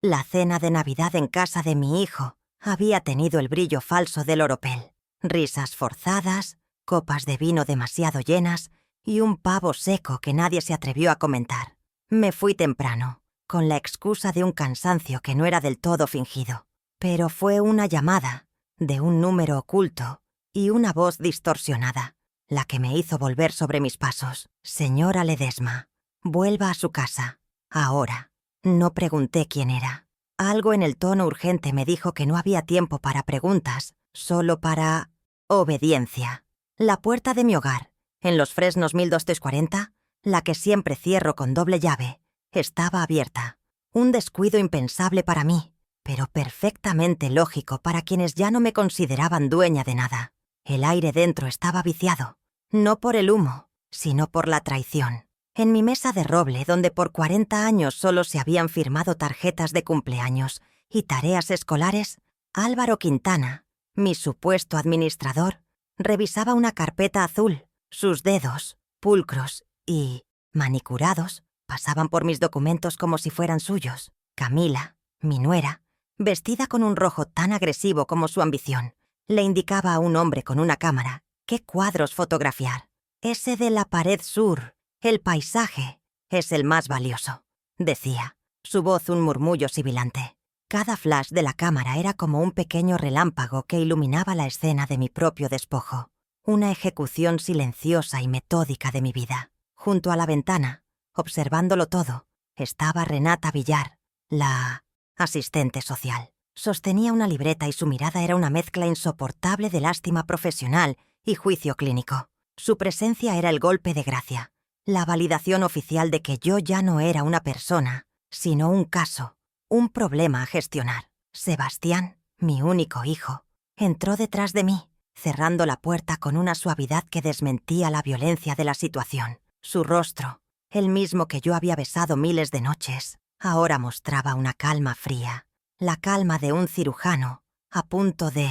La cena de Navidad en casa de mi hijo había tenido el brillo falso del oropel. Risas forzadas, copas de vino demasiado llenas y un pavo seco que nadie se atrevió a comentar. Me fui temprano, con la excusa de un cansancio que no era del todo fingido. Pero fue una llamada, de un número oculto, y una voz distorsionada, la que me hizo volver sobre mis pasos. Señora Ledesma, vuelva a su casa, ahora. No pregunté quién era. Algo en el tono urgente me dijo que no había tiempo para preguntas, solo para obediencia. La puerta de mi hogar, en Los Fresnos 1240, la que siempre cierro con doble llave, estaba abierta. Un descuido impensable para mí, pero perfectamente lógico para quienes ya no me consideraban dueña de nada. El aire dentro estaba viciado, no por el humo, sino por la traición. En mi mesa de roble, donde por 40 años solo se habían firmado tarjetas de cumpleaños y tareas escolares, Álvaro Quintana, mi supuesto administrador, revisaba una carpeta azul. Sus dedos, pulcros y manicurados, pasaban por mis documentos como si fueran suyos. Camila, mi nuera, vestida con un rojo tan agresivo como su ambición, le indicaba a un hombre con una cámara qué cuadros fotografiar. Ese de la pared sur, el paisaje, es el más valioso, decía, su voz un murmullo sibilante. Cada flash de la cámara era como un pequeño relámpago que iluminaba la escena de mi propio despojo, una ejecución silenciosa y metódica de mi vida. Junto a la ventana, observándolo todo, estaba Renata Villar, la asistente social. Sostenía una libreta y su mirada era una mezcla insoportable de lástima profesional y juicio clínico. Su presencia era el golpe de gracia, la validación oficial de que yo ya no era una persona, sino un caso, un problema a gestionar. Sebastián, mi único hijo, entró detrás de mí, cerrando la puerta con una suavidad que desmentía la violencia de la situación. Su rostro, el mismo que yo había besado miles de noches, ahora mostraba una calma fría, la calma de un cirujano a punto de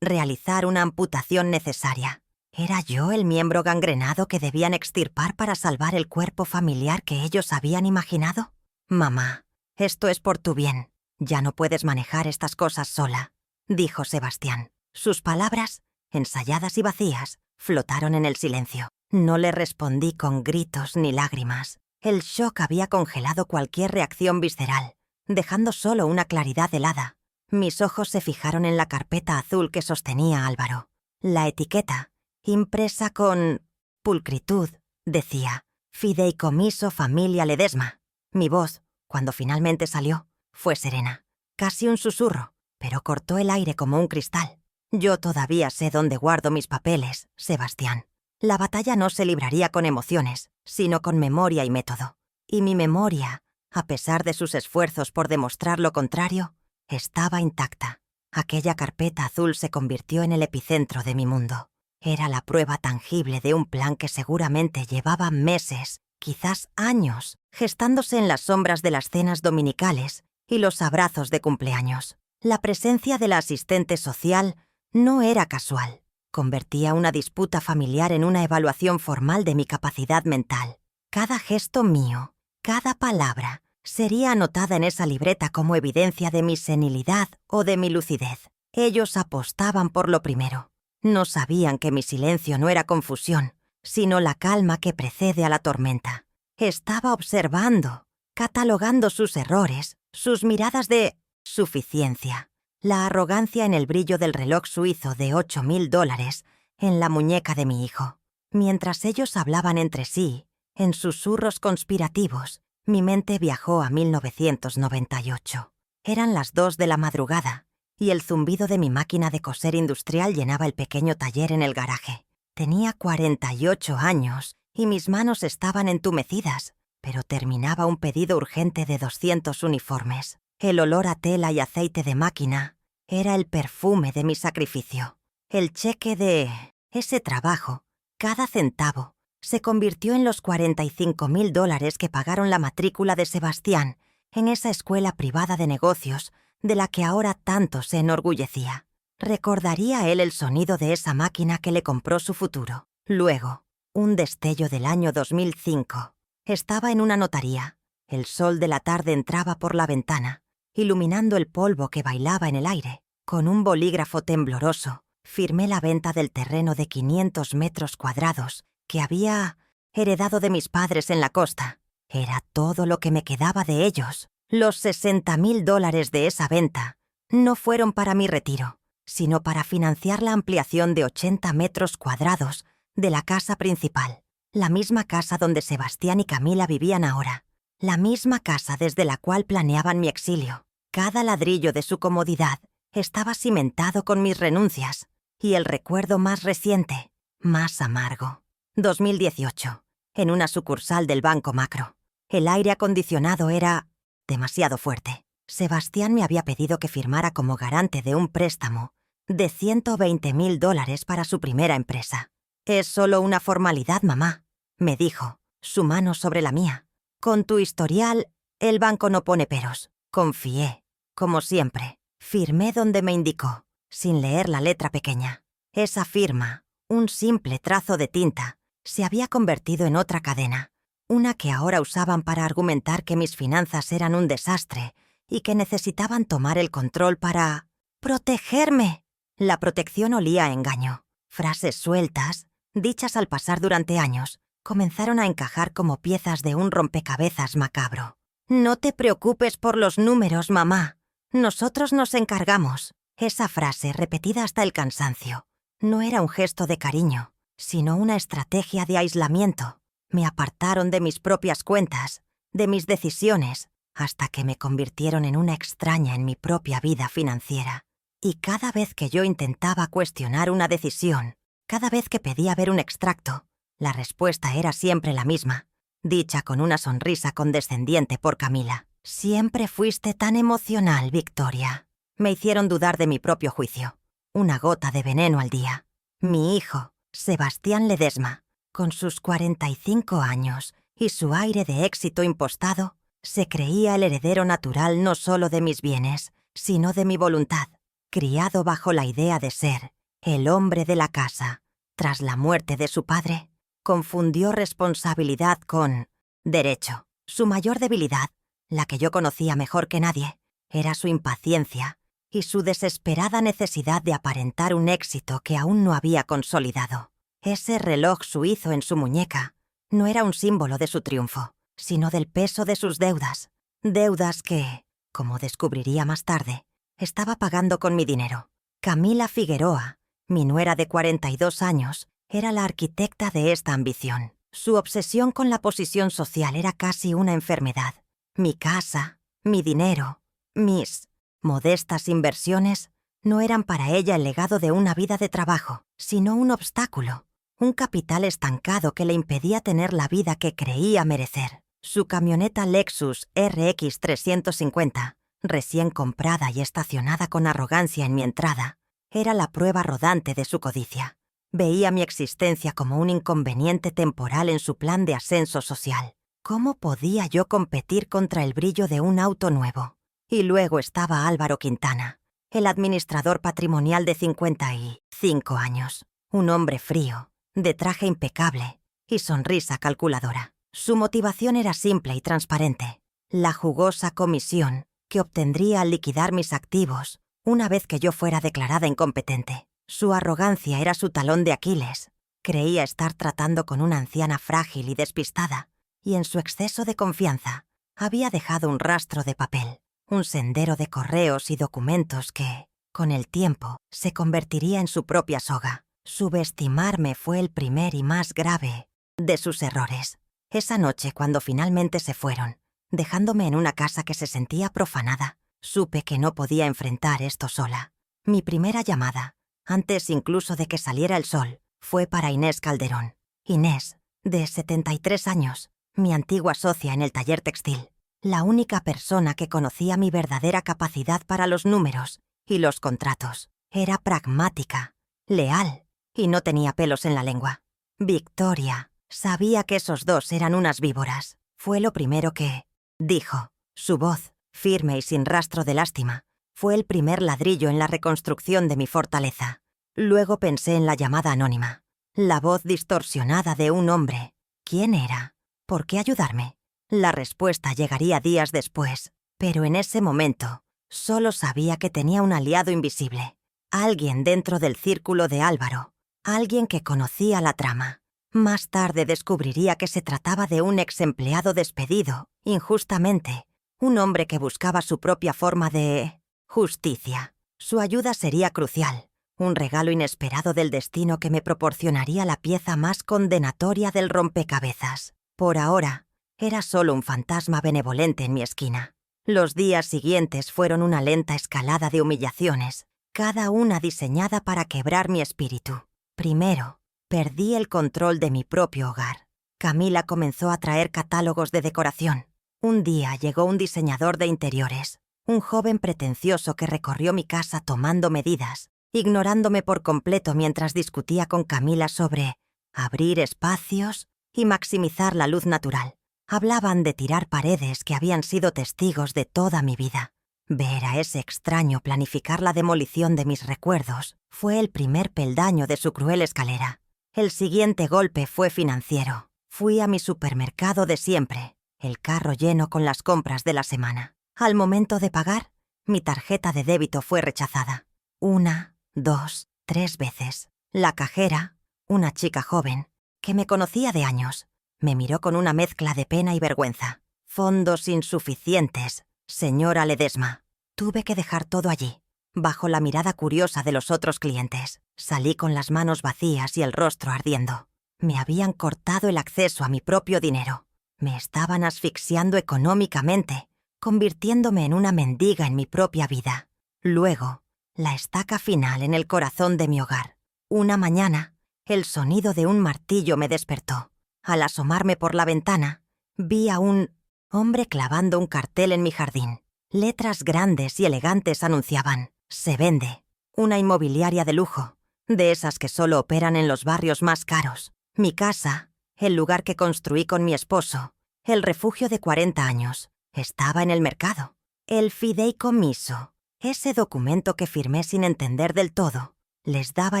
realizar una amputación necesaria. ¿Era yo el miembro gangrenado que debían extirpar para salvar el cuerpo familiar que ellos habían imaginado? Mamá, esto es por tu bien. Ya no puedes manejar estas cosas sola, dijo Sebastián. Sus palabras, ensayadas y vacías, flotaron en el silencio. No le respondí con gritos ni lágrimas. El shock había congelado cualquier reacción visceral, dejando solo una claridad helada. Mis ojos se fijaron en la carpeta azul que sostenía Álvaro. La etiqueta, impresa con pulcritud, decía: Fideicomiso Familia Ledesma. Mi voz, cuando finalmente salió, fue serena, casi un susurro, pero cortó el aire como un cristal. Yo todavía sé dónde guardo mis papeles, Sebastián. La batalla no se libraría con emociones, sino con memoria y método. Y mi memoria, a pesar de sus esfuerzos por demostrar lo contrario, estaba intacta. Aquella carpeta azul se convirtió en el epicentro de mi mundo. Era la prueba tangible de un plan que seguramente llevaba meses, quizás años, gestándose en las sombras de las cenas dominicales y los abrazos de cumpleaños. La presencia de la asistente social no era casual. Convertía una disputa familiar en una evaluación formal de mi capacidad mental. Cada gesto mío, cada palabra, sería anotada en esa libreta como evidencia de mi senilidad o de mi lucidez. Ellos apostaban por lo primero. No sabían que mi silencio no era confusión, sino la calma que precede a la tormenta. Estaba observando, catalogando sus errores, sus miradas de suficiencia, la arrogancia en el brillo del reloj suizo de $8,000 en la muñeca de mi hijo. Mientras ellos hablaban entre sí, en susurros conspirativos, mi mente viajó a 1998. Eran las 2 de la madrugada, y el zumbido de mi máquina de coser industrial llenaba el pequeño taller en el garaje. Tenía 48 años y mis manos estaban entumecidas, pero terminaba un pedido urgente de 200 uniformes. El olor a tela y aceite de máquina era el perfume de mi sacrificio. El cheque de ese trabajo, cada centavo, se convirtió en los $45,000 que pagaron la matrícula de Sebastián en esa escuela privada de negocios de la que ahora tanto se enorgullecía. Recordaría él el sonido de esa máquina que le compró su futuro. Luego, un destello del año 2005. Estaba en una notaría. El sol de la tarde entraba por la ventana. iluminando el polvo que bailaba en el aire. Con un bolígrafo tembloroso, firmé la venta del terreno de 500 metros cuadrados que había heredado de mis padres en la costa. Era todo lo que me quedaba de ellos. Los $60,000 de esa venta no fueron para mi retiro, sino para financiar la ampliación de 80 metros cuadrados de la casa principal. La misma casa donde Sebastián y Camila vivían ahora. La misma casa desde la cual planeaban mi exilio. Cada ladrillo de su comodidad estaba cimentado con mis renuncias. Y el recuerdo más reciente, más amargo. 2018, en una sucursal del Banco Macro. El aire acondicionado era demasiado fuerte. Sebastián me había pedido que firmara como garante de un préstamo de $120,000 para su primera empresa. «Es solo una formalidad, mamá», me dijo, su mano sobre la mía. «Con tu historial, el banco no pone peros». Confié, como siempre. Firmé donde me indicó, sin leer la letra pequeña. Esa firma, un simple trazo de tinta, se había convertido en otra cadena. Una que ahora usaban para argumentar que mis finanzas eran un desastre y que necesitaban tomar el control para protegerme. La protección olía a engaño. Frases sueltas, dichas al pasar durante años, comenzaron a encajar como piezas de un rompecabezas macabro. «No te preocupes por los números, mamá. Nosotros nos encargamos». Esa frase, repetida hasta el cansancio, no era un gesto de cariño, sino una estrategia de aislamiento. Me apartaron de mis propias cuentas, de mis decisiones, hasta que me convirtieron en una extraña en mi propia vida financiera. Y cada vez que yo intentaba cuestionar una decisión, cada vez que pedía ver un extracto, la respuesta era siempre la misma, dicha con una sonrisa condescendiente por Camila. «Siempre fuiste tan emocional, Victoria». Me hicieron dudar de mi propio juicio. Una gota de veneno al día. Mi hijo, Sebastián Ledesma, con sus 45 años y su aire de éxito impostado, se creía el heredero natural no solo de mis bienes, sino de mi voluntad. Criado bajo la idea de ser el hombre de la casa, tras la muerte de su padre, confundió responsabilidad con derecho. Su mayor debilidad, la que yo conocía mejor que nadie, era su impaciencia y su desesperada necesidad de aparentar un éxito que aún no había consolidado. Ese reloj suizo en su muñeca no era un símbolo de su triunfo, sino del peso de sus deudas. Deudas que, como descubriría más tarde, estaba pagando con mi dinero. Camila Figueroa, mi nuera de 42 años, era la arquitecta de esta ambición. Su obsesión con la posición social era casi una enfermedad. Mi casa, mi dinero, mis modestas inversiones no eran para ella el legado de una vida de trabajo, sino un obstáculo, un capital estancado que le impedía tener la vida que creía merecer. Su camioneta Lexus RX 350, recién comprada y estacionada con arrogancia en mi entrada, era la prueba rodante de su codicia. Veía mi existencia como un inconveniente temporal en su plan de ascenso social. ¿Cómo podía yo competir contra el brillo de un auto nuevo? Y luego estaba Álvaro Quintana, el administrador patrimonial de 55 años, un hombre frío, de traje impecable y sonrisa calculadora. Su motivación era simple y transparente: la jugosa comisión que obtendría al liquidar mis activos una vez que yo fuera declarada incompetente. Su arrogancia era su talón de Aquiles. Creía estar tratando con una anciana frágil y despistada, y en su exceso de confianza había dejado un rastro de papel, un sendero de correos y documentos que, con el tiempo, se convertiría en su propia soga. Subestimarme fue el primer y más grave de sus errores. Esa noche, cuando finalmente se fueron, dejándome en una casa que se sentía profanada, supe que no podía enfrentar esto sola. Mi primera llamada, antes incluso de que saliera el sol, fue para Inés Calderón. Inés, de 73 años, mi antigua socia en el taller textil, la única persona que conocía mi verdadera capacidad para los números y los contratos. Era pragmática, leal y no tenía pelos en la lengua. Victoria sabía que esos dos eran unas víboras. Fue lo primero que dijo. Su voz, firme y sin rastro de lástima, fue el primer ladrillo en la reconstrucción de mi fortaleza. Luego pensé en la llamada anónima, la voz distorsionada de un hombre. ¿Quién era? ¿Por qué ayudarme? La respuesta llegaría días después, pero en ese momento Solo sabía que tenía un aliado invisible. Alguien dentro del círculo de Álvaro. Alguien que conocía la trama. Más tarde descubriría que se trataba de un ex empleado despedido, injustamente. Un hombre que buscaba su propia forma de justicia. Su ayuda sería crucial. Un regalo inesperado del destino que me proporcionaría la pieza más condenatoria del rompecabezas. Por ahora, era solo un fantasma benevolente en mi esquina. Los días siguientes fueron una lenta escalada de humillaciones, cada una diseñada para quebrar mi espíritu. Primero, perdí el control de mi propio hogar. Camila comenzó a traer catálogos de decoración. Un día llegó un diseñador de interiores, un joven pretencioso que recorrió mi casa tomando medidas, ignorándome por completo mientras discutía con Camila sobre abrir espacios y maximizar la luz natural. Hablaban de tirar paredes que habían sido testigos de toda mi vida. Ver a ese extraño planificar la demolición de mis recuerdos fue el primer peldaño de su cruel escalera. El siguiente golpe fue financiero. Fui a mi supermercado de siempre, el carro lleno con las compras de la semana. Al momento de pagar, mi tarjeta de débito fue rechazada. 1, 2, 3 veces. La cajera, una chica joven, que me conocía de años, me miró con una mezcla de pena y vergüenza. Fondos insuficientes, señora Ledesma. Tuve que dejar todo allí, bajo la mirada curiosa de los otros clientes. Salí con las manos vacías y el rostro ardiendo. Me habían cortado el acceso a mi propio dinero. Me estaban asfixiando económicamente, convirtiéndome en una mendiga en mi propia vida. Luego, la estaca final en el corazón de mi hogar. Una mañana, el sonido de un martillo me despertó. Al asomarme por la ventana, vi a un hombre clavando un cartel en mi jardín. Letras grandes y elegantes anunciaban: «Se vende». Una inmobiliaria de lujo, de esas que solo operan en los barrios más caros. Mi casa, el lugar que construí con mi esposo, el refugio de 40 años, estaba en el mercado. El fideicomiso, ese documento que firmé sin entender del todo, les daba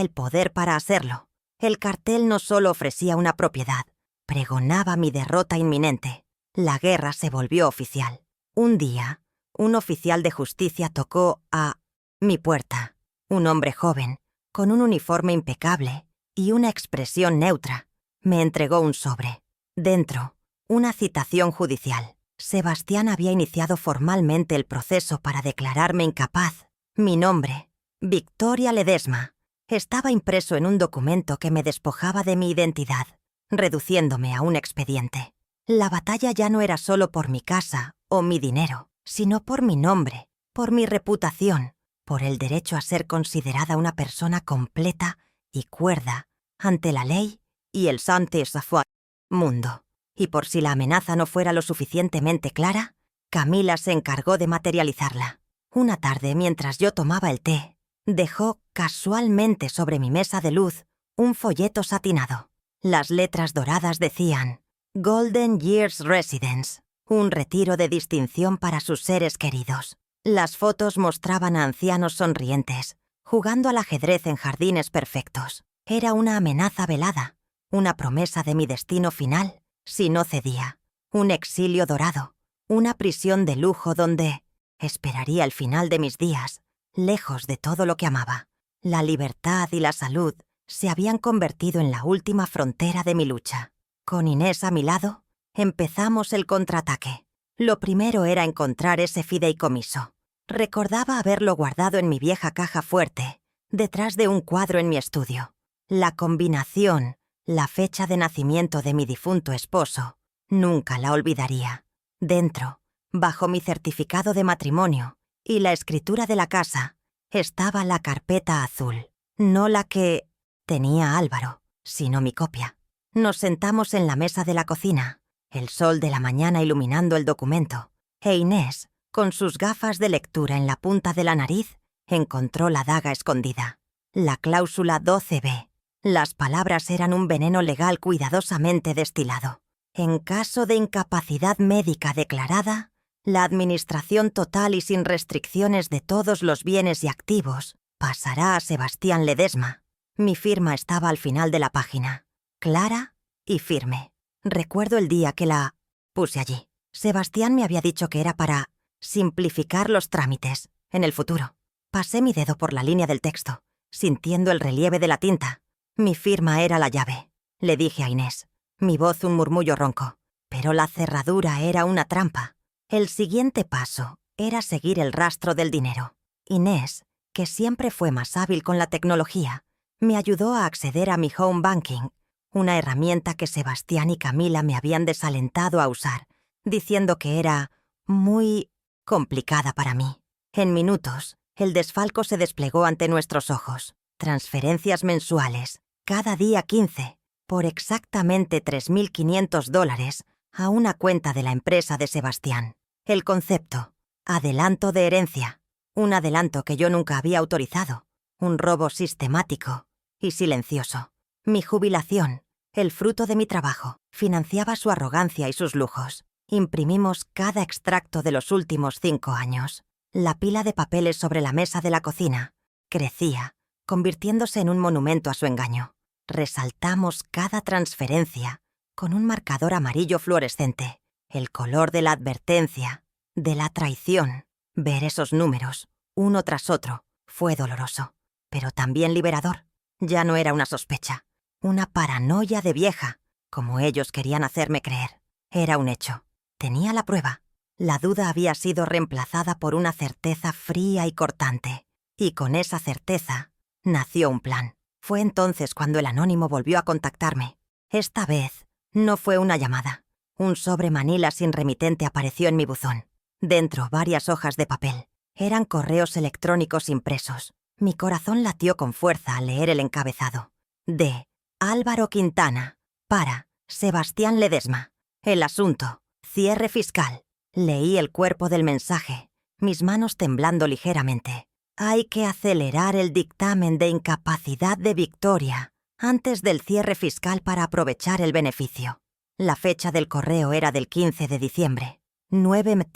el poder para hacerlo. El cartel no solo ofrecía una propiedad, pregonaba mi derrota inminente. La guerra se volvió oficial. Un día, un oficial de justicia tocó a mi puerta. Un hombre joven, con un uniforme impecable y una expresión neutra, me entregó un sobre. Dentro, una citación judicial. Sebastián había iniciado formalmente el proceso para declararme incapaz. Mi nombre, Victoria Ledesma, estaba impreso en un documento que me despojaba de mi identidad, reduciéndome a un expediente. La batalla ya no era solo por mi casa o mi dinero, sino por mi nombre, por mi reputación, por el derecho a ser considerada una persona completa y cuerda ante la ley y el Saint-Savoie mundo. Y por si la amenaza no fuera lo suficientemente clara, Camila se encargó de materializarla. Una tarde, mientras yo tomaba el té, dejó casualmente sobre mi mesa de luz un folleto satinado. Las letras doradas decían: Golden Years Residence, un retiro de distinción para sus seres queridos. Las fotos mostraban a ancianos sonrientes, jugando al ajedrez en jardines perfectos. Era una amenaza velada, una promesa de mi destino final si no cedía, un exilio dorado, una prisión de lujo donde esperaría el final de mis días, lejos de todo lo que amaba. La libertad y la salud se habían convertido en la última frontera de mi lucha. Con Inés a mi lado, empezamos el contraataque. Lo primero era encontrar ese fideicomiso. Recordaba haberlo guardado en mi vieja caja fuerte, detrás de un cuadro en mi estudio. La combinación, la fecha de nacimiento de mi difunto esposo, nunca la olvidaría. Dentro, bajo mi certificado de matrimonio y la escritura de la casa, estaba la carpeta azul. No la que tenía Álvaro, sino mi copia. Nos sentamos en la mesa de la cocina, el sol de la mañana iluminando el documento, e Inés, con sus gafas de lectura en la punta de la nariz, encontró la daga escondida. La cláusula 12b. Las palabras eran un veneno legal cuidadosamente destilado. En caso de incapacidad médica declarada, la administración total y sin restricciones de todos los bienes y activos pasará a Sebastián Ledesma. Mi firma estaba al final de la página, clara y firme. Recuerdo el día que la puse allí. Sebastián me había dicho que era para simplificar los trámites. en el futuro. Pasé mi dedo por la línea del texto, sintiendo el relieve de la tinta. Mi firma era la llave. Le dije a Inés. Mi voz un murmullo ronco. Pero la cerradura era una trampa. El siguiente paso era seguir el rastro del dinero. Inés, que siempre fue más hábil con la tecnología, me ayudó a acceder a mi home banking, una herramienta que Sebastián y Camila me habían desalentado a usar, diciendo que era muy complicada para mí. En minutos, el desfalco se desplegó ante nuestros ojos. Transferencias mensuales, cada día 15, por exactamente $3.500 a una cuenta de la empresa de Sebastián. El concepto: adelanto de herencia. Un adelanto que yo nunca había autorizado. Un robo sistemático y silencioso. Mi jubilación, el fruto de mi trabajo, financiaba su arrogancia y sus lujos. Imprimimos cada extracto de los últimos 5 años. La pila de papeles sobre la mesa de la cocina crecía, convirtiéndose en un monumento a su engaño. Resaltamos cada transferencia con un marcador amarillo fluorescente, el color de la advertencia, de la traición. Ver esos números, uno tras otro, fue doloroso, pero también liberador. Ya no era una sospecha, una paranoia de vieja, como ellos querían hacerme creer. Era un hecho. Tenía la prueba. La duda había sido reemplazada por una certeza fría y cortante. Y con esa certeza nació un plan. Fue entonces cuando el anónimo volvió a contactarme. Esta vez no fue una llamada. Un sobre manila sin remitente apareció en mi buzón. Dentro, varias hojas de papel. Eran correos electrónicos impresos. Mi corazón latió con fuerza al leer el encabezado. De Álvaro Quintana, para Sebastián Ledesma. El asunto: cierre fiscal. Leí el cuerpo del mensaje, mis manos temblando ligeramente. Hay que acelerar el dictamen de incapacidad de Victoria antes del cierre fiscal para aprovechar el beneficio. La fecha del correo era del 15 de diciembre. 9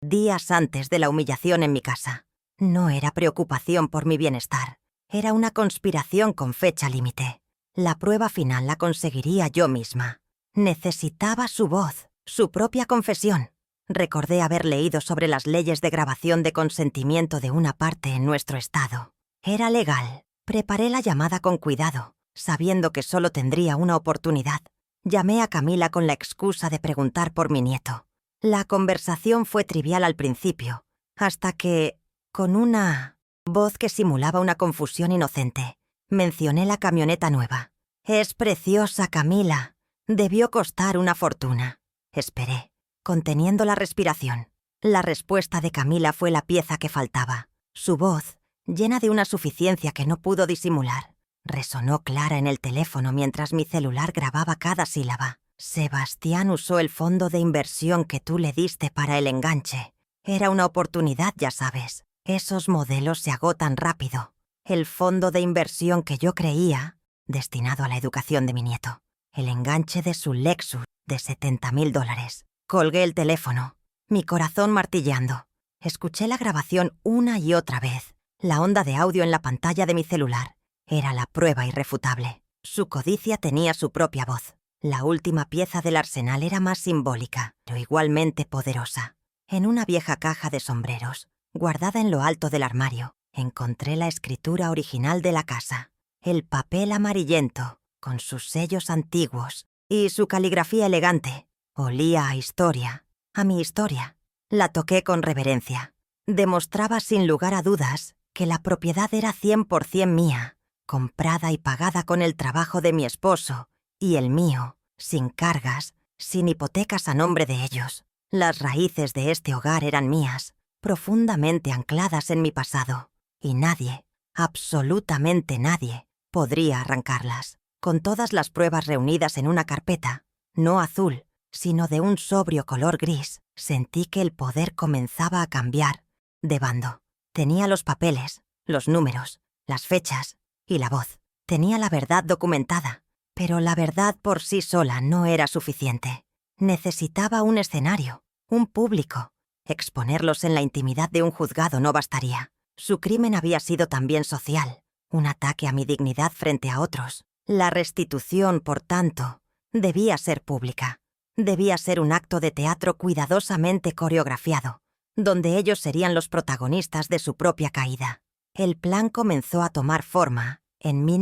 días antes de la humillación en mi casa. No era preocupación por mi bienestar. Era una conspiración con fecha límite. La prueba final la conseguiría yo misma. Necesitaba su voz, su propia confesión. Recordé haber leído sobre las leyes de grabación de consentimiento de una parte en nuestro estado. Era legal. Preparé la llamada con cuidado, sabiendo que solo tendría una oportunidad. Llamé a Camila con la excusa de preguntar por mi nieto. La conversación fue trivial al principio, hasta que, con una voz que simulaba una confusión inocente, mencioné la camioneta nueva. «Es preciosa, Camila. Debió costar una fortuna». Esperé, conteniendo la respiración. La respuesta de Camila fue la pieza que faltaba. Su voz, llena de una suficiencia que no pudo disimular, resonó clara en el teléfono mientras mi celular grababa cada sílaba. «Sebastián usó el fondo de inversión que tú le diste para el enganche. Era una oportunidad, ya sabes. Esos modelos se agotan rápido. El fondo de inversión que yo creía destinado a la educación de mi nieto. El enganche de su Lexus de $70.000. Colgué el teléfono, mi corazón martilleando. Escuché la grabación una y otra vez. La onda de audio en la pantalla de mi celular era la prueba irrefutable. Su codicia tenía su propia voz. La última pieza del arsenal era más simbólica, pero igualmente poderosa. En una vieja caja de sombreros, guardada en lo alto del armario, encontré la escritura original de la casa. El papel amarillento, con sus sellos antiguos y su caligrafía elegante. Olía a historia, a mi historia. La toqué con reverencia. Demostraba sin lugar a dudas que la propiedad era 100% mía, comprada y pagada con el trabajo de mi esposo y el mío, sin cargas, sin hipotecas a nombre de ellos. Las raíces de este hogar eran mías, profundamente ancladas en mi pasado, y nadie, absolutamente nadie, podría arrancarlas. Con todas las pruebas reunidas en una carpeta, no azul, sino de un sobrio color gris, sentí que el poder comenzaba a cambiar de bando. Tenía los papeles, los números, las fechas y la voz. Tenía la verdad documentada, pero la verdad por sí sola no era suficiente. Necesitaba un escenario, un público. Exponerlos en la intimidad de un juzgado no bastaría. Su crimen había sido también social, un ataque a mi dignidad frente a otros. La restitución, por tanto, debía ser pública. Debía ser un acto de teatro cuidadosamente coreografiado, donde ellos serían los protagonistas de su propia caída. El plan comenzó a tomar forma en mi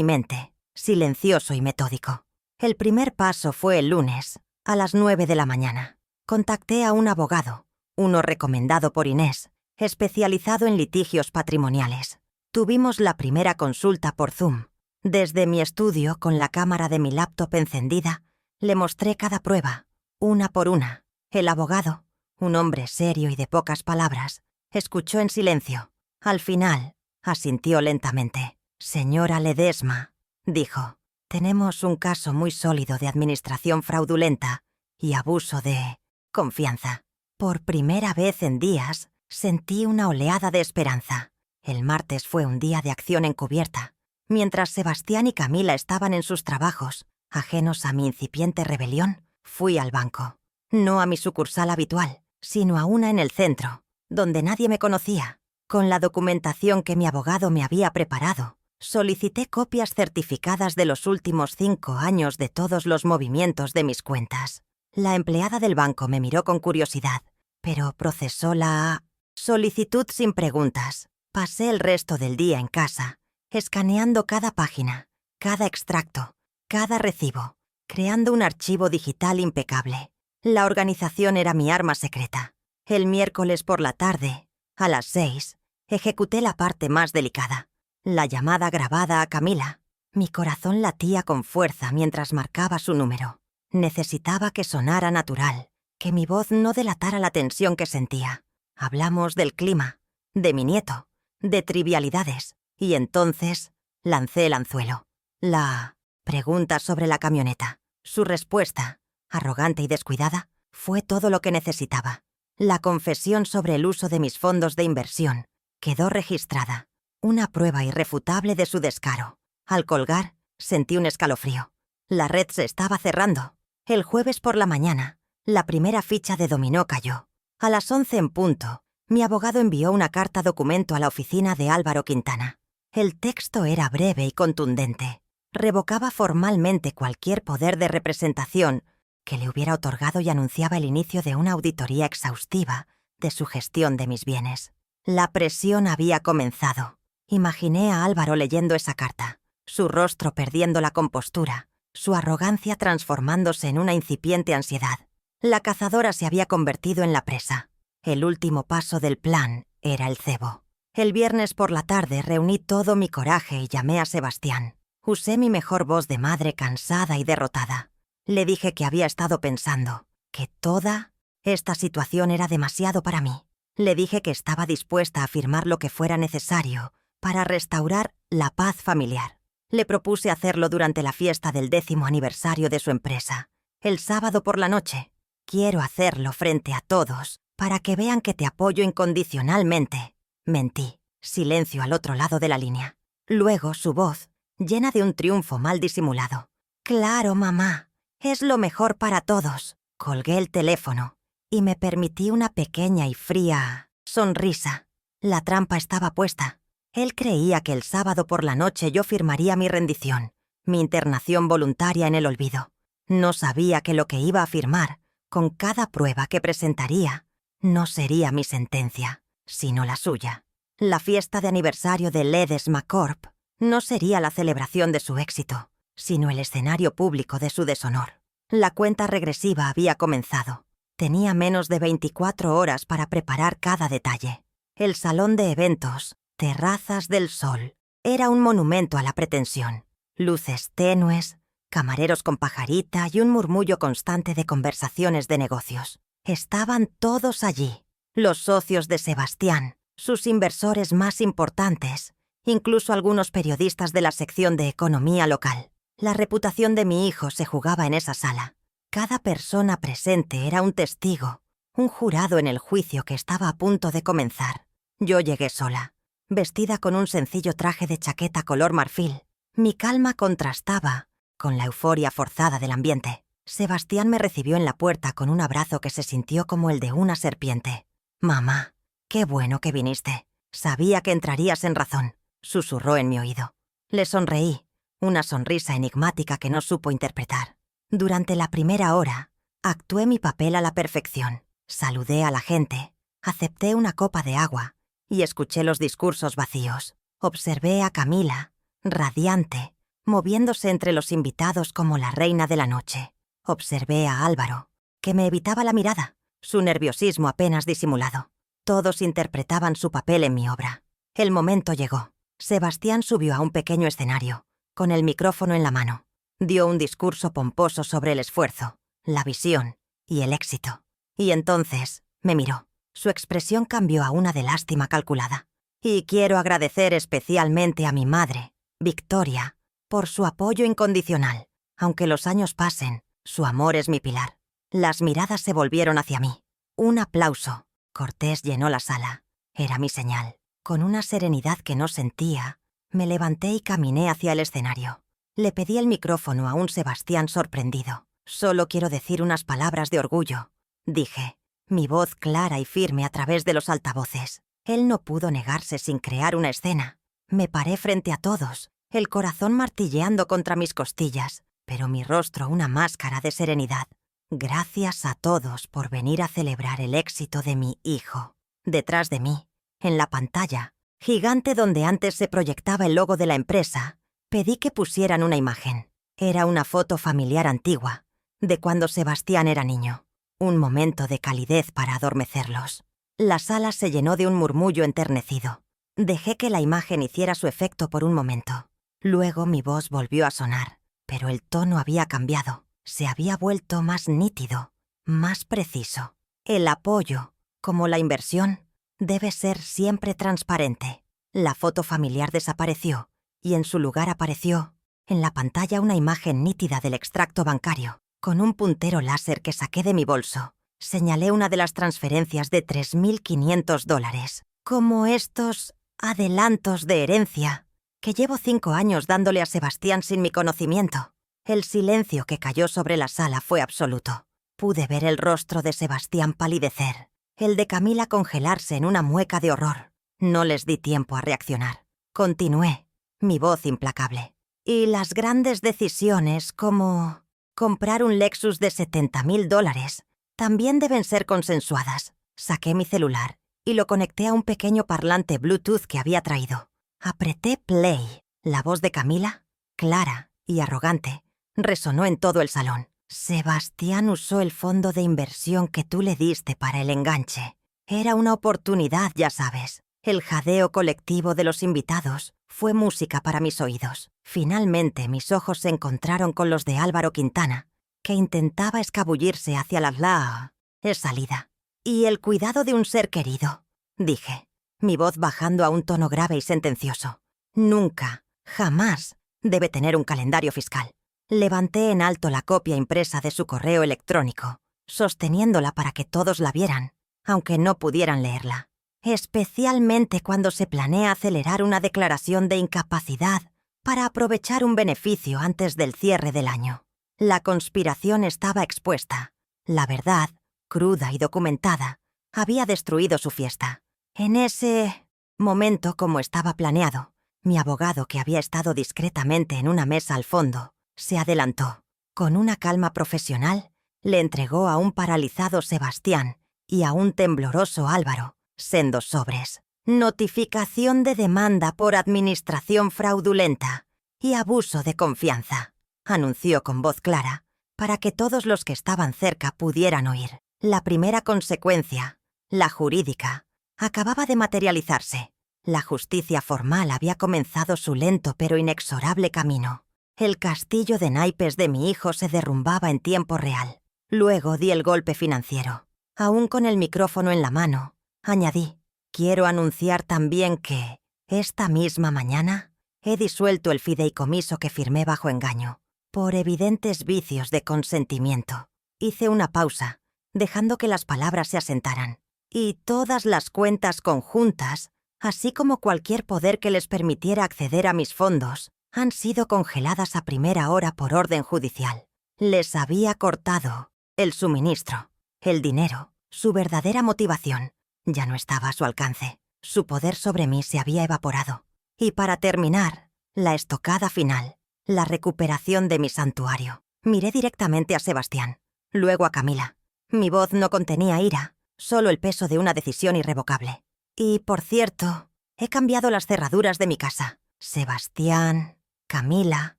mente, silencioso y metódico. El primer paso fue el lunes, a las 9 de la mañana. Contacté a un abogado, uno recomendado por Inés, especializado en litigios patrimoniales. Tuvimos la primera consulta por Zoom. Desde mi estudio, con la cámara de mi laptop encendida, le mostré cada prueba, una por una. El abogado, un hombre serio y de pocas palabras, escuchó en silencio. Al final, asintió lentamente. «Señora Ledesma», dijo, «tenemos un caso muy sólido de administración fraudulenta y abuso de confianza». Por primera vez en días, sentí una oleada de esperanza. El martes fue un día de acción encubierta. Mientras Sebastián y Camila estaban en sus trabajos, ajenos a mi incipiente rebelión, fui al banco. No a mi sucursal habitual, sino a una en el centro, donde nadie me conocía. Con la documentación que mi abogado me había preparado, solicité copias certificadas de los últimos 5 años de todos los movimientos de mis cuentas. La empleada del banco me miró con curiosidad, pero procesó la solicitud sin preguntas. Pasé el resto del día en casa, escaneando cada página, cada extracto, cada recibo, creando un archivo digital impecable. La organización era mi arma secreta. El miércoles por la tarde, a las 6, ejecuté la parte más delicada, la llamada grabada a Camila. Mi corazón latía con fuerza mientras marcaba su número. Necesitaba que sonara natural, que mi voz no delatara la tensión que sentía. Hablamos del clima, de mi nieto, de trivialidades, y entonces lancé el anzuelo. La pregunta sobre la camioneta. Su respuesta, arrogante y descuidada, fue todo lo que necesitaba. La confesión sobre el uso de mis fondos de inversión quedó registrada, una prueba irrefutable de su descaro. Al colgar, sentí un escalofrío. La red se estaba cerrando. El jueves por la mañana, la primera ficha de dominó cayó. A las 11 en punto, mi abogado envió una carta documento a la oficina de Álvaro Quintana. El texto era breve y contundente. Revocaba formalmente cualquier poder de representación que le hubiera otorgado y anunciaba el inicio de una auditoría exhaustiva de su gestión de mis bienes. La presión había comenzado. Imaginé a Álvaro leyendo esa carta, su rostro perdiendo la compostura, su arrogancia transformándose en una incipiente ansiedad. La cazadora se había convertido en la presa. El último paso del plan era el cebo. El viernes por la tarde reuní todo mi coraje y llamé a Sebastián. Usé mi mejor voz de madre cansada y derrotada. Le dije que había estado pensando, que toda esta situación era demasiado para mí. Le dije que estaba dispuesta a firmar lo que fuera necesario para restaurar la paz familiar. Le propuse hacerlo durante la fiesta del 10º aniversario de su empresa, el sábado por la noche. Quiero hacerlo frente a todos, para que vean que te apoyo incondicionalmente. Mentí. Silencio al otro lado de la línea. Luego su voz, llena de un triunfo mal disimulado. «Claro, mamá. Es lo mejor para todos». Colgué el teléfono y me permití una pequeña y fría sonrisa. La trampa estaba puesta. Él creía que el sábado por la noche yo firmaría mi rendición, mi internación voluntaria en el olvido. No sabía que lo que iba a firmar, con cada prueba que presentaría, no sería mi sentencia, sino la suya. La fiesta de aniversario de Ledesma Corp no sería la celebración de su éxito, sino el escenario público de su deshonor. La cuenta regresiva había comenzado. Tenía menos de 24 horas para preparar cada detalle. El salón de eventos, Terrazas del Sol, era un monumento a la pretensión. Luces tenues, camareros con pajarita y un murmullo constante de conversaciones de negocios. Estaban todos allí. Los socios de Sebastián, sus inversores más importantes, incluso algunos periodistas de la sección de economía local. La reputación de mi hijo se jugaba en esa sala. Cada persona presente era un testigo, un jurado en el juicio que estaba a punto de comenzar. Yo llegué sola, vestida con un sencillo traje de chaqueta color marfil. Mi calma contrastaba con la euforia forzada del ambiente. Sebastián me recibió en la puerta con un abrazo que se sintió como el de una serpiente. «Mamá, qué bueno que viniste. Sabía que entrarías en razón», susurró en mi oído. Le sonreí, una sonrisa enigmática que no supo interpretar. Durante la primera hora, actué mi papel a la perfección. Saludé a la gente, acepté una copa de agua y escuché los discursos vacíos. Observé a Camila, radiante, moviéndose entre los invitados como la reina de la noche. Observé a Álvaro, que me evitaba la mirada, su nerviosismo apenas disimulado. Todos interpretaban su papel en mi obra. El momento llegó. Sebastián subió a un pequeño escenario, con el micrófono en la mano. Dio un discurso pomposo sobre el esfuerzo, la visión y el éxito. Y entonces me miró. Su expresión cambió a una de lástima calculada. Y quiero agradecer especialmente a mi madre, Victoria, por su apoyo incondicional. Aunque los años pasen, su amor es mi pilar. Las miradas se volvieron hacia mí. Un aplauso cortés llenó la sala. Era mi señal. Con una serenidad que no sentía, me levanté y caminé hacia el escenario. Le pedí el micrófono a un Sebastián sorprendido. «Solo quiero decir unas palabras de orgullo», dije, mi voz clara y firme a través de los altavoces. Él no pudo negarse sin crear una escena. Me paré frente a todos, el corazón martilleando contra mis costillas, pero mi rostro una máscara de serenidad. Gracias a todos por venir a celebrar el éxito de mi hijo. Detrás de mí, en la pantalla, gigante donde antes se proyectaba el logo de la empresa, pedí que pusieran una imagen. Era una foto familiar antigua, de cuando Sebastián era niño. Un momento de calidez para adormecerlos. La sala se llenó de un murmullo enternecido. Dejé que la imagen hiciera su efecto por un momento. Luego mi voz volvió a sonar, pero el tono había cambiado. Se había vuelto más nítido, más preciso. El apoyo, como la inversión, debe ser siempre transparente. La foto familiar desapareció y en su lugar apareció, en la pantalla, una imagen nítida del extracto bancario. Con un puntero láser que saqué de mi bolso, señalé una de las transferencias de $3.500, como estos adelantos de herencia que llevo 5 años dándole a Sebastián sin mi conocimiento. El silencio que cayó sobre la sala fue absoluto. Pude ver el rostro de Sebastián palidecer, el de Camila congelarse en una mueca de horror. No les di tiempo a reaccionar. Continué, mi voz implacable. Y las grandes decisiones como comprar un Lexus de $70.000 también deben ser consensuadas. Saqué mi celular y lo conecté a un pequeño parlante Bluetooth que había traído. Apreté play. La voz de Camila, clara y arrogante, resonó en todo el salón. Sebastián usó el fondo de inversión que tú le diste para el enganche. Era una oportunidad, ya sabes. El jadeo colectivo de los invitados fue música para mis oídos. Finalmente mis ojos se encontraron con los de Álvaro Quintana, que intentaba escabullirse hacia la salida. «Y el cuidado de un ser querido», dije, mi voz bajando a un tono grave y sentencioso. «Nunca, jamás debe tener un calendario fiscal». Levanté en alto la copia impresa de su correo electrónico, sosteniéndola para que todos la vieran, aunque no pudieran leerla. Especialmente cuando se planea acelerar una declaración de incapacidad para aprovechar un beneficio antes del cierre del año. La conspiración estaba expuesta. La verdad, cruda y documentada, había destruido su fiesta. En ese momento, como estaba planeado, mi abogado, que había estado discretamente en una mesa al fondo, se adelantó. Con una calma profesional, le entregó a un paralizado Sebastián y a un tembloroso Álvaro sendos sobres. «Notificación de demanda por administración fraudulenta y abuso de confianza», anunció con voz clara, para que todos los que estaban cerca pudieran oír. La primera consecuencia, la jurídica, acababa de materializarse. La justicia formal había comenzado su lento pero inexorable camino. El castillo de naipes de mi hijo se derrumbaba en tiempo real. Luego di el golpe financiero. Aún con el micrófono en la mano, añadí: «Quiero anunciar también que, esta misma mañana, he disuelto el fideicomiso que firmé bajo engaño, por evidentes vicios de consentimiento». Hice una pausa, dejando que las palabras se asentaran. «Y todas las cuentas conjuntas, así como cualquier poder que les permitiera acceder a mis fondos, han sido congeladas a primera hora por orden judicial». Les había cortado el suministro, el dinero, su verdadera motivación. Ya no estaba a su alcance. Su poder sobre mí se había evaporado. Y para terminar, la estocada final, la recuperación de mi santuario. Miré directamente a Sebastián, luego a Camila. Mi voz no contenía ira, solo el peso de una decisión irrevocable. Y, por cierto, he cambiado las cerraduras de mi casa. Sebastián, Camila,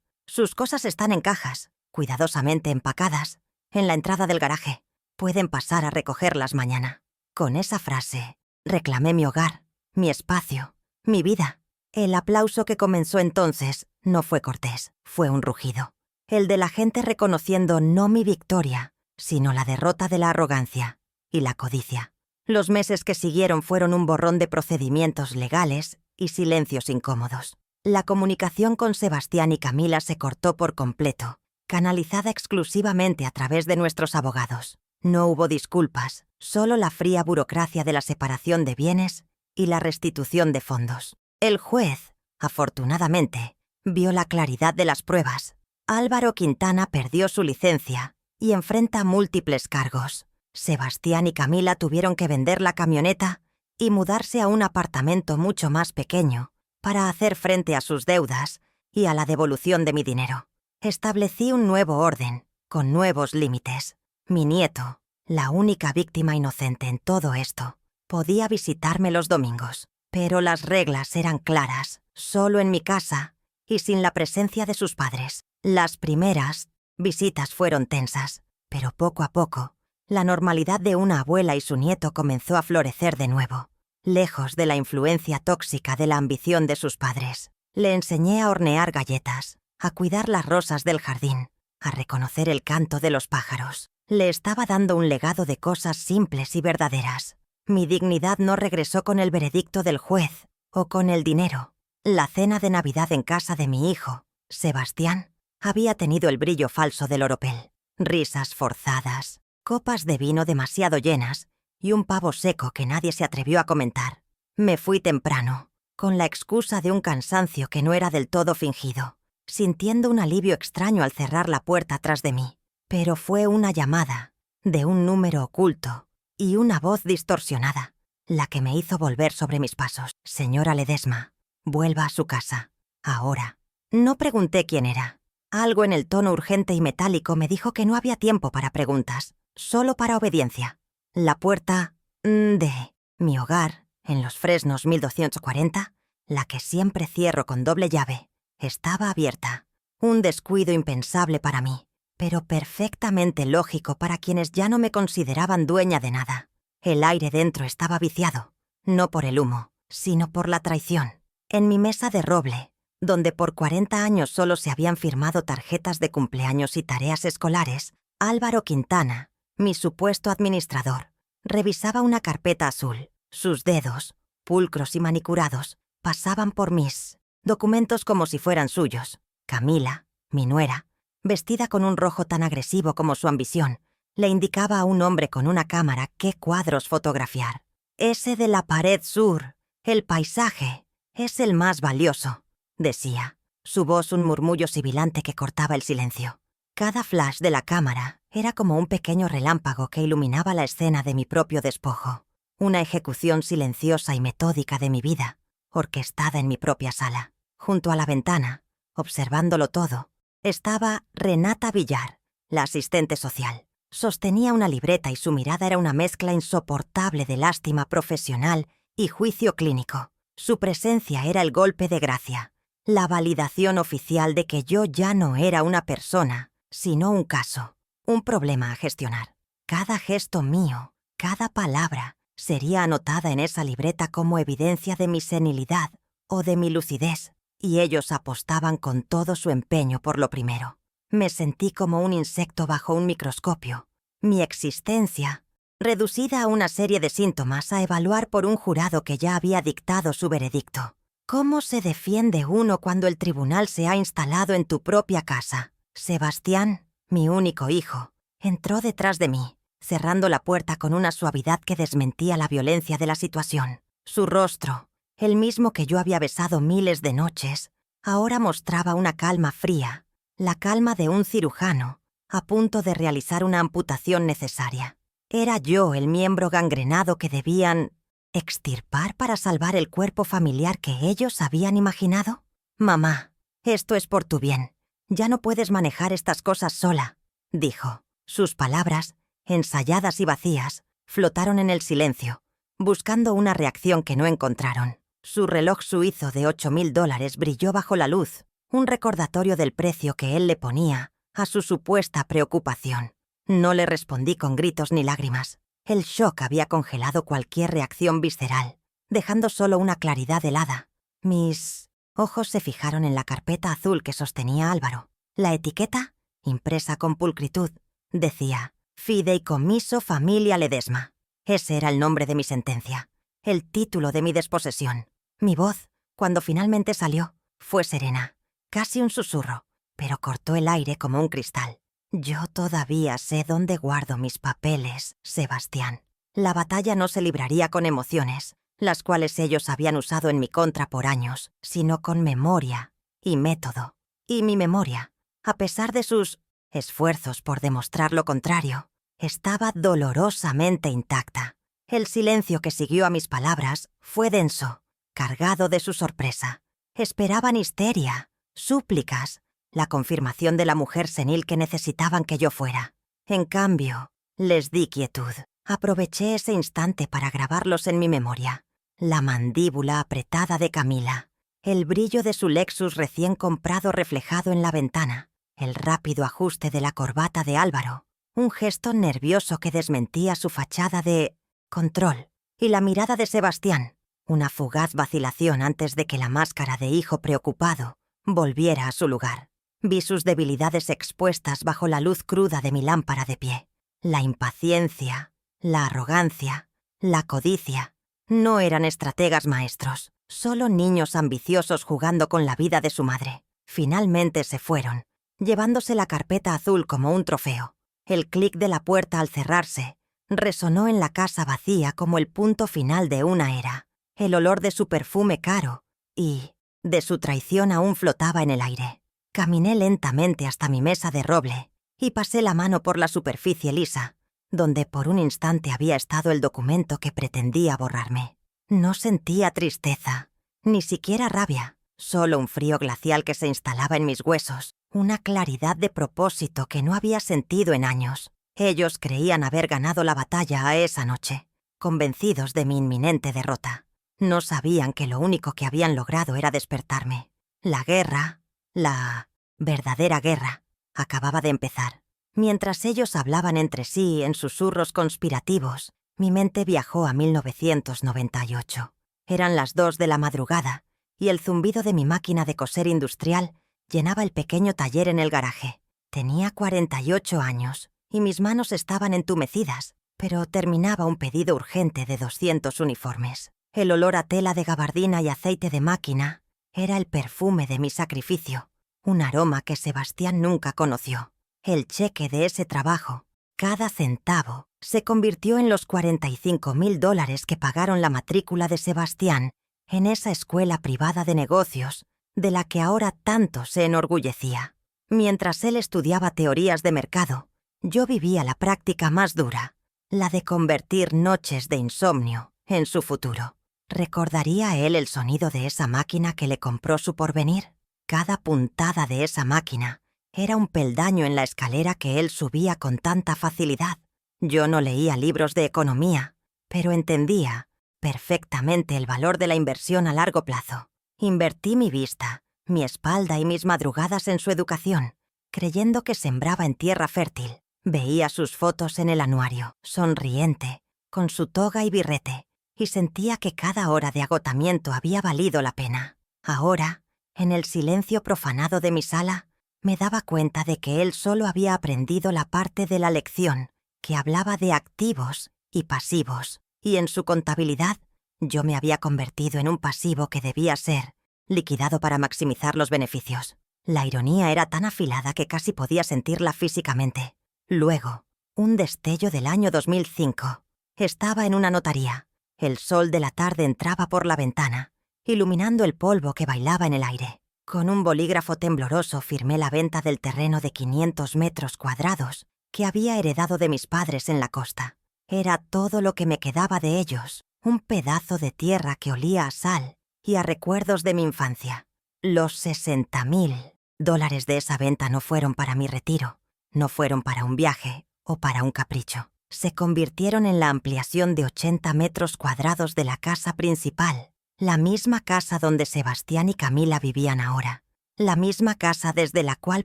sus cosas están en cajas, cuidadosamente empacadas, en la entrada del garaje. Pueden pasar a recogerlas mañana. Con esa frase, reclamé mi hogar, mi espacio, mi vida. El aplauso que comenzó entonces no fue cortés, fue un rugido. El de la gente reconociendo no mi victoria, sino la derrota de la arrogancia y la codicia. Los meses que siguieron fueron un borrón de procedimientos legales y silencios incómodos. La comunicación con Sebastián y Camila se cortó por completo, canalizada exclusivamente a través de nuestros abogados. No hubo disculpas, solo la fría burocracia de la separación de bienes y la restitución de fondos. El juez, afortunadamente, vio la claridad de las pruebas. Álvaro Quintana perdió su licencia y enfrenta múltiples cargos. Sebastián y Camila tuvieron que vender la camioneta y mudarse a un apartamento mucho más pequeño para hacer frente a sus deudas y a la devolución de mi dinero. Establecí un nuevo orden, con nuevos límites. Mi nieto, la única víctima inocente en todo esto, podía visitarme los domingos, pero las reglas eran claras, solo en mi casa y sin la presencia de sus padres. Las primeras visitas fueron tensas, pero poco a poco, la normalidad de una abuela y su nieto comenzó a florecer de nuevo, lejos de la influencia tóxica de la ambición de sus padres. Le enseñé a hornear galletas, a cuidar las rosas del jardín, a reconocer el canto de los pájaros. Le estaba dando un legado de cosas simples y verdaderas. Mi dignidad no regresó con el veredicto del juez o con el dinero. La cena de Navidad en casa de mi hijo, Sebastián, había tenido el brillo falso del oropel. Risas forzadas, copas de vino demasiado llenas y un pavo seco que nadie se atrevió a comentar. Me fui temprano, con la excusa de un cansancio que no era del todo fingido, sintiendo un alivio extraño al cerrar la puerta tras de mí. Pero fue una llamada, de un número oculto, y una voz distorsionada, la que me hizo volver sobre mis pasos. Señora Ledesma, vuelva a su casa, ahora. No pregunté quién era. Algo en el tono urgente y metálico me dijo que no había tiempo para preguntas, solo para obediencia. La puerta de mi hogar, en Los Fresnos 1240, la que siempre cierro con doble llave, estaba abierta. Un descuido impensable para mí, pero perfectamente lógico para quienes ya no me consideraban dueña de nada. El aire dentro estaba viciado, no por el humo, sino por la traición. En mi mesa de roble, donde por 40 años solo se habían firmado tarjetas de cumpleaños y tareas escolares, Álvaro Quintana, mi supuesto administrador, revisaba una carpeta azul. Sus dedos, pulcros y manicurados, pasaban por mis documentos como si fueran suyos. Camila, mi nuera, vestida con un rojo tan agresivo como su ambición, le indicaba a un hombre con una cámara qué cuadros fotografiar. Ese de la pared sur, el paisaje, es el más valioso, decía, su voz un murmullo sibilante que cortaba el silencio. Cada flash de la cámara era como un pequeño relámpago que iluminaba la escena de mi propio despojo, una ejecución silenciosa y metódica de mi vida, orquestada en mi propia sala. Junto a la ventana, observándolo todo, estaba Renata Villar, la asistente social. Sostenía una libreta y su mirada era una mezcla insoportable de lástima profesional y juicio clínico. Su presencia era el golpe de gracia, la validación oficial de que yo ya no era una persona, sino un caso, un problema a gestionar. Cada gesto mío, cada palabra, sería anotada en esa libreta como evidencia de mi senilidad o de mi lucidez, y ellos apostaban con todo su empeño por lo primero. Me sentí como un insecto bajo un microscopio. Mi existencia, reducida a una serie de síntomas a evaluar por un jurado que ya había dictado su veredicto. ¿Cómo se defiende uno cuando el tribunal se ha instalado en tu propia casa? Sebastián, mi único hijo, entró detrás de mí, cerrando la puerta con una suavidad que desmentía la violencia de la situación. Su rostro, el mismo que yo había besado miles de noches, ahora mostraba una calma fría, la calma de un cirujano, a punto de realizar una amputación necesaria. ¿Era yo el miembro gangrenado que debían extirpar para salvar el cuerpo familiar que ellos habían imaginado? Mamá, esto es por tu bien. Ya no puedes manejar estas cosas sola, dijo. Sus palabras ensayadas y vacías, flotaron en el silencio, buscando una reacción que no encontraron. Su reloj suizo de $8.000 brilló bajo la luz, un recordatorio del precio que él le ponía a su supuesta preocupación. No le respondí con gritos ni lágrimas. El shock había congelado cualquier reacción visceral, dejando solo una claridad helada. Mis ojos se fijaron en la carpeta azul que sostenía Álvaro. La etiqueta, impresa con pulcritud, decía Fideicomiso Familia Ledesma. Ese era el nombre de mi sentencia, el título de mi desposesión. Mi voz, cuando finalmente salió, fue serena, casi un susurro, pero cortó el aire como un cristal. Yo todavía sé dónde guardo mis papeles, Sebastián. La batalla no se libraría con emociones, las cuales ellos habían usado en mi contra por años, sino con memoria y método. Y mi memoria, a pesar de sus esfuerzos por demostrar lo contrario, estaba dolorosamente intacta. El silencio que siguió a mis palabras fue denso, cargado de su sorpresa. Esperaban histeria, súplicas, la confirmación de la mujer senil que necesitaban que yo fuera. En cambio, les di quietud. Aproveché ese instante para grabarlos en mi memoria. La mandíbula apretada de Camila, el brillo de su Lexus recién comprado reflejado en la ventana, el rápido ajuste de la corbata de Álvaro, un gesto nervioso que desmentía su fachada de control, y la mirada de Sebastián, una fugaz vacilación antes de que la máscara de hijo preocupado volviera a su lugar. Vi sus debilidades expuestas bajo la luz cruda de mi lámpara de pie. La impaciencia, la arrogancia, la codicia, no eran estrategas maestros, solo niños ambiciosos jugando con la vida de su madre. Finalmente se fueron, llevándose la carpeta azul como un trofeo. El clic de la puerta al cerrarse resonó en la casa vacía como el punto final de una era. El olor de su perfume caro y de su traición aún flotaba en el aire. Caminé lentamente hasta mi mesa de roble y pasé la mano por la superficie lisa, donde por un instante había estado el documento que pretendía borrarme. No sentía tristeza, ni siquiera rabia, solo un frío glacial que se instalaba en mis huesos, una claridad de propósito que no había sentido en años. Ellos creían haber ganado la batalla a esa noche, convencidos de mi inminente derrota. No sabían que lo único que habían logrado era despertarme. La guerra, la verdadera guerra, acababa de empezar. Mientras ellos hablaban entre sí en susurros conspirativos, mi mente viajó a 1998. Eran las 2 de la madrugada y el zumbido de mi máquina de coser industrial llenaba el pequeño taller en el garaje. Tenía 48 años y mis manos estaban entumecidas, pero terminaba un pedido urgente de 200 uniformes. El olor a tela de gabardina y aceite de máquina era el perfume de mi sacrificio, un aroma que Sebastián nunca conoció. El cheque de ese trabajo, cada centavo, se convirtió en los $45.000 que pagaron la matrícula de Sebastián en esa escuela privada de negocios de la que ahora tanto se enorgullecía. Mientras él estudiaba teorías de mercado, yo vivía la práctica más dura, la de convertir noches de insomnio en su futuro. ¿Recordaría él el sonido de esa máquina que le compró su porvenir? Cada puntada de esa máquina era un peldaño en la escalera que él subía con tanta facilidad. Yo no leía libros de economía, pero entendía perfectamente el valor de la inversión a largo plazo. Invertí mi vista, mi espalda y mis madrugadas en su educación, creyendo que sembraba en tierra fértil. Veía sus fotos en el anuario, sonriente, con su toga y birrete, y sentía que cada hora de agotamiento había valido la pena. Ahora, en el silencio profanado de mi sala, me daba cuenta de que él solo había aprendido la parte de la lección que hablaba de activos y pasivos, y en su contabilidad yo me había convertido en un pasivo que debía ser liquidado para maximizar los beneficios. La ironía era tan afilada que casi podía sentirla físicamente. Luego, un destello del año 2005. Estaba en una notaría. El sol de la tarde entraba por la ventana, iluminando el polvo que bailaba en el aire. Con un bolígrafo tembloroso firmé la venta del terreno de 500 metros cuadrados que había heredado de mis padres en la costa. Era todo lo que me quedaba de ellos, un pedazo de tierra que olía a sal y a recuerdos de mi infancia. Los $60.000 de esa venta no fueron para mi retiro, no fueron para un viaje o para un capricho. se convirtieron en la ampliación de 80 metros cuadrados de la casa principal, la misma casa donde Sebastián y Camila vivían ahora, la misma casa desde la cual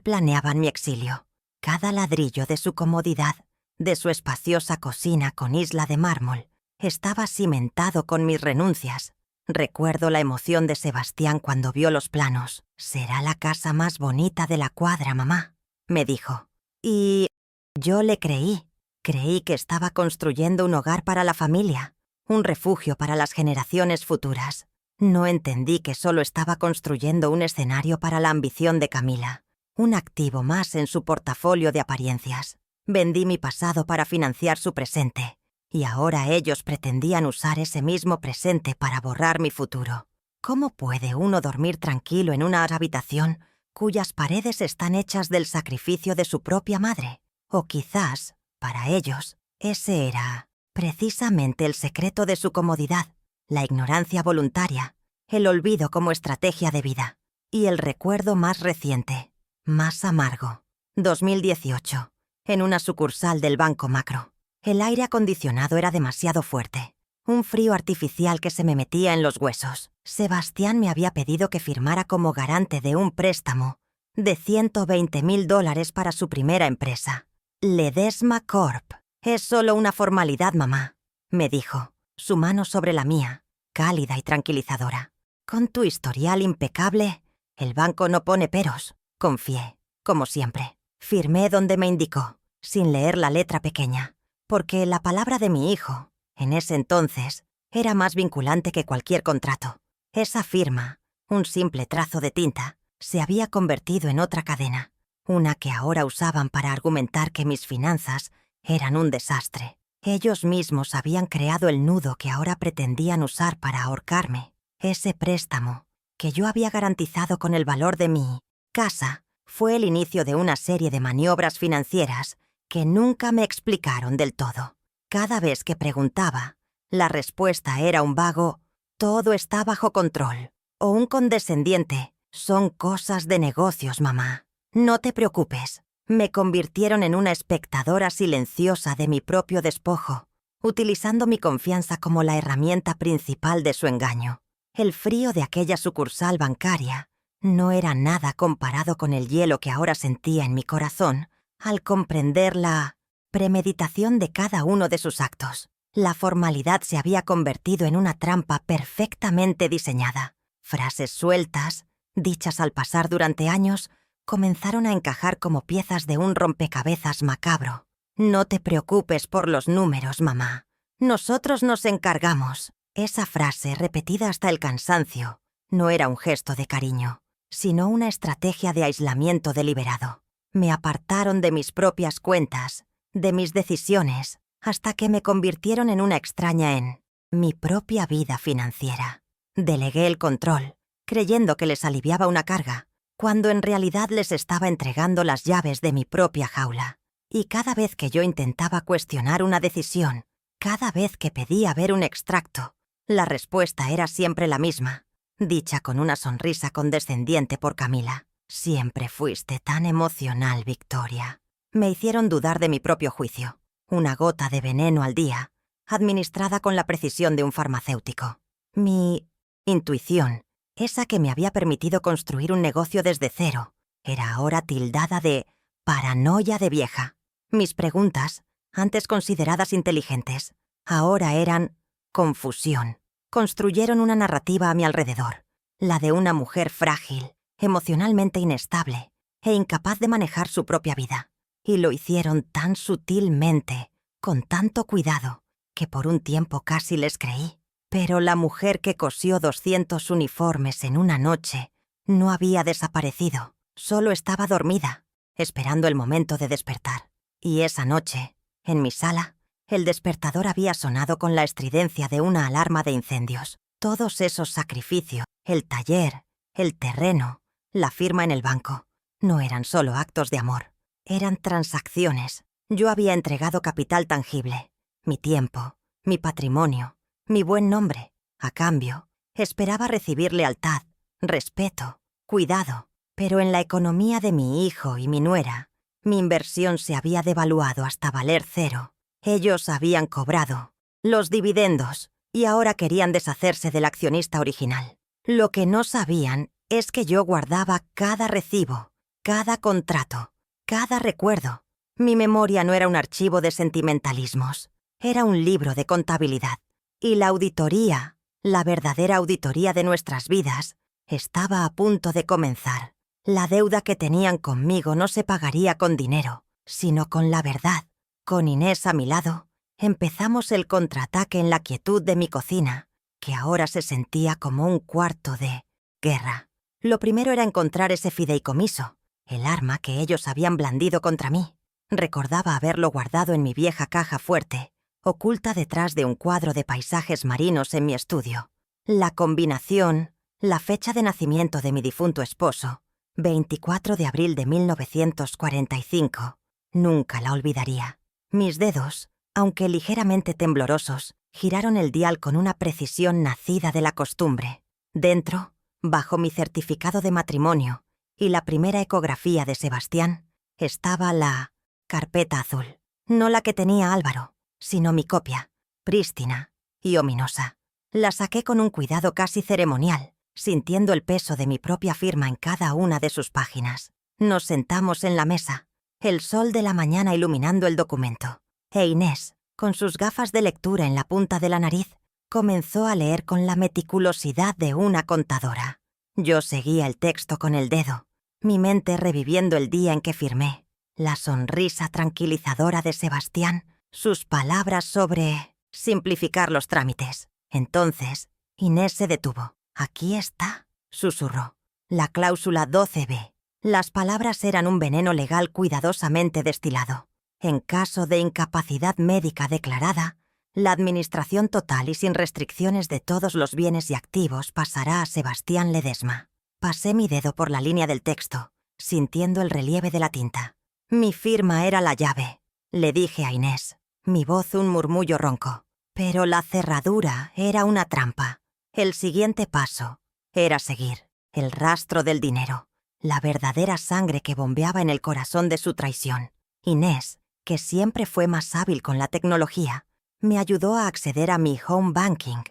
planeaban mi exilio. Cada ladrillo de su comodidad, de su espaciosa cocina con isla de mármol, estaba cimentado con mis renuncias. Recuerdo la emoción de Sebastián cuando vio los planos. «Será la casa más bonita de la cuadra, mamá», me dijo. Y yo le creí. Creí que estaba construyendo un hogar para la familia, un refugio para las generaciones futuras. No entendí que solo estaba construyendo un escenario para la ambición de Camila, un activo más en su portafolio de apariencias. Vendí mi pasado para financiar su presente, y ahora ellos pretendían usar ese mismo presente para borrar mi futuro. ¿Cómo puede uno dormir tranquilo en una habitación cuyas paredes están hechas del sacrificio de su propia madre? O quizás, para ellos, ese era precisamente el secreto de su comodidad, la ignorancia voluntaria, el olvido como estrategia de vida. Y el recuerdo más reciente, más amargo. 2018. En una sucursal del Banco Macro. El aire acondicionado era demasiado fuerte. Un frío artificial que se me metía en los huesos. Sebastián me había pedido que firmara como garante de un préstamo de $120,000 para su primera empresa, Ledesma Corp. «Es solo una formalidad, mamá», me dijo, su mano sobre la mía, cálida y tranquilizadora. «Con tu historial impecable, el banco no pone peros», confié, como siempre. Firmé donde me indicó, sin leer la letra pequeña, porque la palabra de mi hijo, en ese entonces, era más vinculante que cualquier contrato. Esa firma, un simple trazo de tinta, se había convertido en otra cadena, una que ahora usaban para argumentar que mis finanzas eran un desastre. Ellos mismos habían creado el nudo que ahora pretendían usar para ahorcarme. Ese préstamo, que yo había garantizado con el valor de mi casa, fue el inicio de una serie de maniobras financieras que nunca me explicaron del todo. Cada vez que preguntaba, la respuesta era un vago «todo está bajo control» o un condescendiente «son cosas de negocios, mamá. No te preocupes». Me convirtieron en una espectadora silenciosa de mi propio despojo, utilizando mi confianza como la herramienta principal de su engaño. El frío de aquella sucursal bancaria no era nada comparado con el hielo que ahora sentía en mi corazón al comprender la premeditación de cada uno de sus actos. La formalidad se había convertido en una trampa perfectamente diseñada. Frases sueltas, dichas al pasar durante años, comenzaron a encajar como piezas de un rompecabezas macabro. «No te preocupes por los números, mamá. Nosotros nos encargamos». Esa frase, repetida hasta el cansancio, no era un gesto de cariño, sino una estrategia de aislamiento deliberado. Me apartaron de mis propias cuentas, de mis decisiones, hasta que me convirtieron en una extraña en mi propia vida financiera. Delegué el control, creyendo que les aliviaba una carga, cuando en realidad les estaba entregando las llaves de mi propia jaula. Y cada vez que yo intentaba cuestionar una decisión, cada vez que pedía ver un extracto, la respuesta era siempre la misma, dicha con una sonrisa condescendiente por Camila. «Siempre fuiste tan emocional, Victoria». Me hicieron dudar de mi propio juicio. Una gota de veneno al día, administrada con la precisión de un farmacéutico. Mi intuición, esa que me había permitido construir un negocio desde cero, era ahora tildada de paranoia de vieja. Mis preguntas, antes consideradas inteligentes, ahora eran confusión. Construyeron una narrativa a mi alrededor, la de una mujer frágil, emocionalmente inestable e incapaz de manejar su propia vida. Y lo hicieron tan sutilmente, con tanto cuidado, que por un tiempo casi les creí. Pero la mujer que cosió 200 uniformes en una noche no había desaparecido, solo estaba dormida, esperando el momento de despertar. Y esa noche, en mi sala, el despertador había sonado con la estridencia de una alarma de incendios. Todos esos sacrificios, el taller, el terreno, la firma en el banco, no eran solo actos de amor, eran transacciones. Yo había entregado capital tangible, mi tiempo, mi patrimonio, mi buen nombre. A cambio, esperaba recibir lealtad, respeto, cuidado. Pero en la economía de mi hijo y mi nuera, mi inversión se había devaluado hasta valer cero. Ellos habían cobrado los dividendos y ahora querían deshacerse del accionista original. Lo que no sabían es que yo guardaba cada recibo, cada contrato, cada recuerdo. Mi memoria no era un archivo de sentimentalismos, era un libro de contabilidad. Y la auditoría, la verdadera auditoría de nuestras vidas, estaba a punto de comenzar. La deuda que tenían conmigo no se pagaría con dinero, sino con la verdad. Con Inés a mi lado, empezamos el contraataque en la quietud de mi cocina, que ahora se sentía como un cuarto de guerra. Lo primero era encontrar ese fideicomiso, el arma que ellos habían blandido contra mí. Recordaba haberlo guardado en mi vieja caja fuerte, oculta detrás de un cuadro de paisajes marinos en mi estudio. La combinación, la fecha de nacimiento de mi difunto esposo, 24 de abril de 1945, nunca la olvidaría. Mis dedos, aunque ligeramente temblorosos, giraron el dial con una precisión nacida de la costumbre. Dentro, bajo mi certificado de matrimonio y la primera ecografía de Sebastián, estaba la carpeta azul. No la que tenía Álvaro, sino mi copia, prístina y ominosa. La saqué con un cuidado casi ceremonial, sintiendo el peso de mi propia firma en cada una de sus páginas. Nos sentamos en la mesa, el sol de la mañana iluminando el documento, e Inés, con sus gafas de lectura en la punta de la nariz, comenzó a leer con la meticulosidad de una contadora. Yo seguía el texto con el dedo, mi mente reviviendo el día en que firmé, la sonrisa tranquilizadora de Sebastián, sus palabras sobre simplificar los trámites. Entonces, Inés se detuvo. «Aquí está», susurró, «la cláusula 12b». Las palabras eran un veneno legal cuidadosamente destilado. En caso de incapacidad médica declarada, la administración total y sin restricciones de todos los bienes y activos pasará a Sebastián Ledesma. Pasé mi dedo por la línea del texto, sintiendo el relieve de la tinta. Mi firma era la llave, le dije a Inés, mi voz un murmullo ronco. Pero la cerradura era una trampa. El siguiente paso era seguir el rastro del dinero, la verdadera sangre que bombeaba en el corazón de su traición. Inés, que siempre fue más hábil con la tecnología, me ayudó a acceder a mi home banking,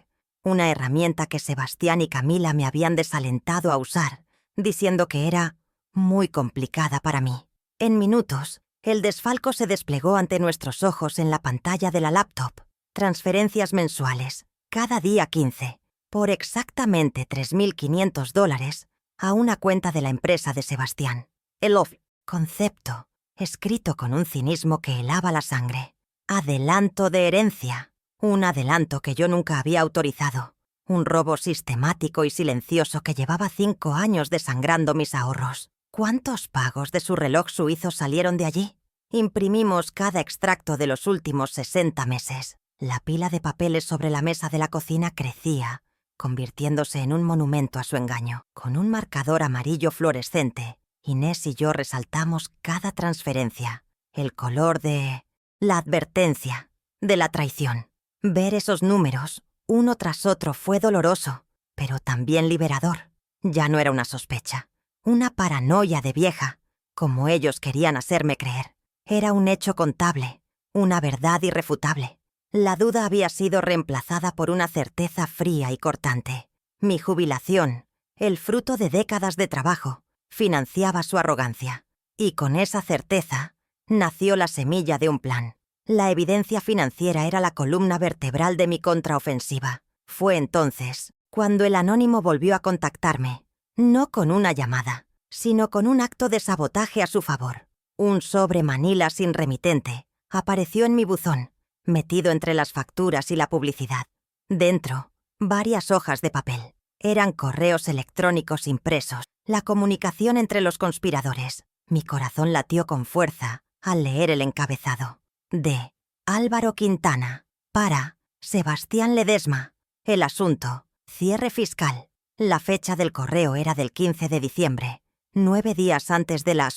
una herramienta que Sebastián y Camila me habían desalentado a usar, diciendo que era muy complicada para mí. En minutos, el desfalco se desplegó ante nuestros ojos en la pantalla de la laptop. Transferencias mensuales, cada día 15, por exactamente $3.500 a una cuenta de la empresa de Sebastián. El concepto, escrito con un cinismo que helaba la sangre. Adelanto de herencia, un adelanto que yo nunca había autorizado. Un robo sistemático y silencioso que llevaba 5 años desangrando mis ahorros. ¿Cuántos pagos de su reloj suizo salieron de allí? Imprimimos cada extracto de los últimos 60 meses. La pila de papeles sobre la mesa de la cocina crecía, convirtiéndose en un monumento a su engaño. Con un marcador amarillo fluorescente, Inés y yo resaltamos cada transferencia, el color de la advertencia, de la traición. Ver esos números, uno tras otro, fue doloroso, pero también liberador. Ya no era una sospecha, una paranoia de vieja, como ellos querían hacerme creer. Era un hecho contable, una verdad irrefutable. La duda había sido reemplazada por una certeza fría y cortante. Mi jubilación, el fruto de décadas de trabajo, financiaba su arrogancia. Y con esa certeza, nació la semilla de un plan. La evidencia financiera era la columna vertebral de mi contraofensiva. Fue entonces cuando el anónimo volvió a contactarme, no con una llamada, sino con un acto de sabotaje a su favor. Un sobre Manila sin remitente apareció en mi buzón, metido entre las facturas y la publicidad. Dentro, varias hojas de papel. Eran correos electrónicos impresos, la comunicación entre los conspiradores. Mi corazón latió con fuerza al leer el encabezado. De Álvaro Quintana, para Sebastián Ledesma. El asunto, cierre fiscal. La fecha del correo era del 15 de diciembre, 9 días antes de la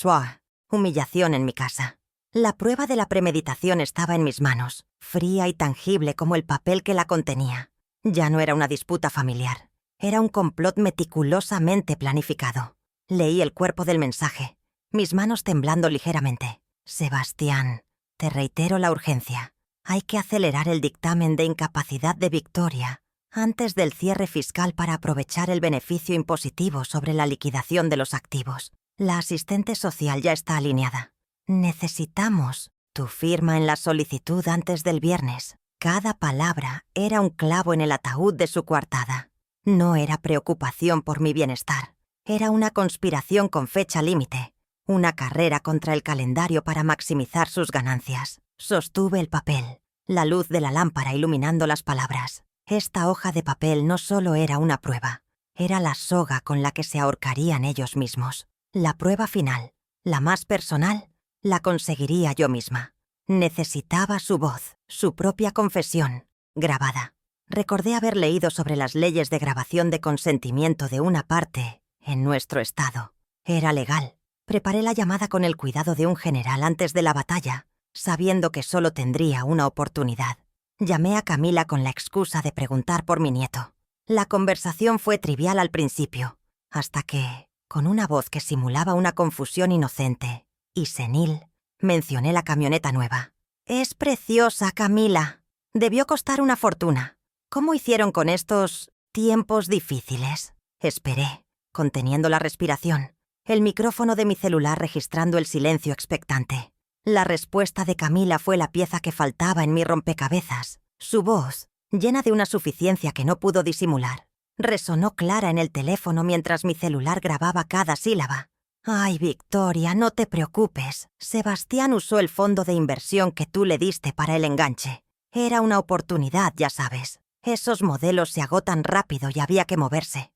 humillación en mi casa. La prueba de la premeditación estaba en mis manos, fría y tangible como el papel que la contenía. Ya no era una disputa familiar, era un complot meticulosamente planificado. Leí el cuerpo del mensaje, mis manos temblando ligeramente. Sebastián, te reitero la urgencia. Hay que acelerar el dictamen de incapacidad de Victoria antes del cierre fiscal para aprovechar el beneficio impositivo sobre la liquidación de los activos. La asistente social ya está alineada. Necesitamos tu firma en la solicitud antes del viernes. Cada palabra era un clavo en el ataúd de su coartada. No era preocupación por mi bienestar. Era una conspiración con fecha límite. Una carrera contra el calendario para maximizar sus ganancias. Sostuve el papel, la luz de la lámpara iluminando las palabras. Esta hoja de papel no solo era una prueba, era la soga con la que se ahorcarían ellos mismos. La prueba final, la más personal, la conseguiría yo misma. Necesitaba su voz, su propia confesión, grabada. Recordé haber leído sobre las leyes de grabación de consentimiento de una parte en nuestro estado. Era legal. Preparé la llamada con el cuidado de un general antes de la batalla, sabiendo que solo tendría una oportunidad. Llamé a Camila con la excusa de preguntar por mi nieto. La conversación fue trivial al principio, hasta que, con una voz que simulaba una confusión inocente y senil, mencioné la camioneta nueva. «Es preciosa, Camila. Debió costar una fortuna. ¿Cómo hicieron con estos tiempos difíciles?» Esperé, conteniendo la respiración, el micrófono de mi celular registrando el silencio expectante. La respuesta de Camila fue la pieza que faltaba en mi rompecabezas. Su voz, llena de una suficiencia que no pudo disimular, resonó clara en el teléfono mientras mi celular grababa cada sílaba. «Ay, Victoria, no te preocupes. Sebastián usó el fondo de inversión que tú le diste para el enganche. Era una oportunidad, ya sabes. Esos modelos se agotan rápido y había que moverse.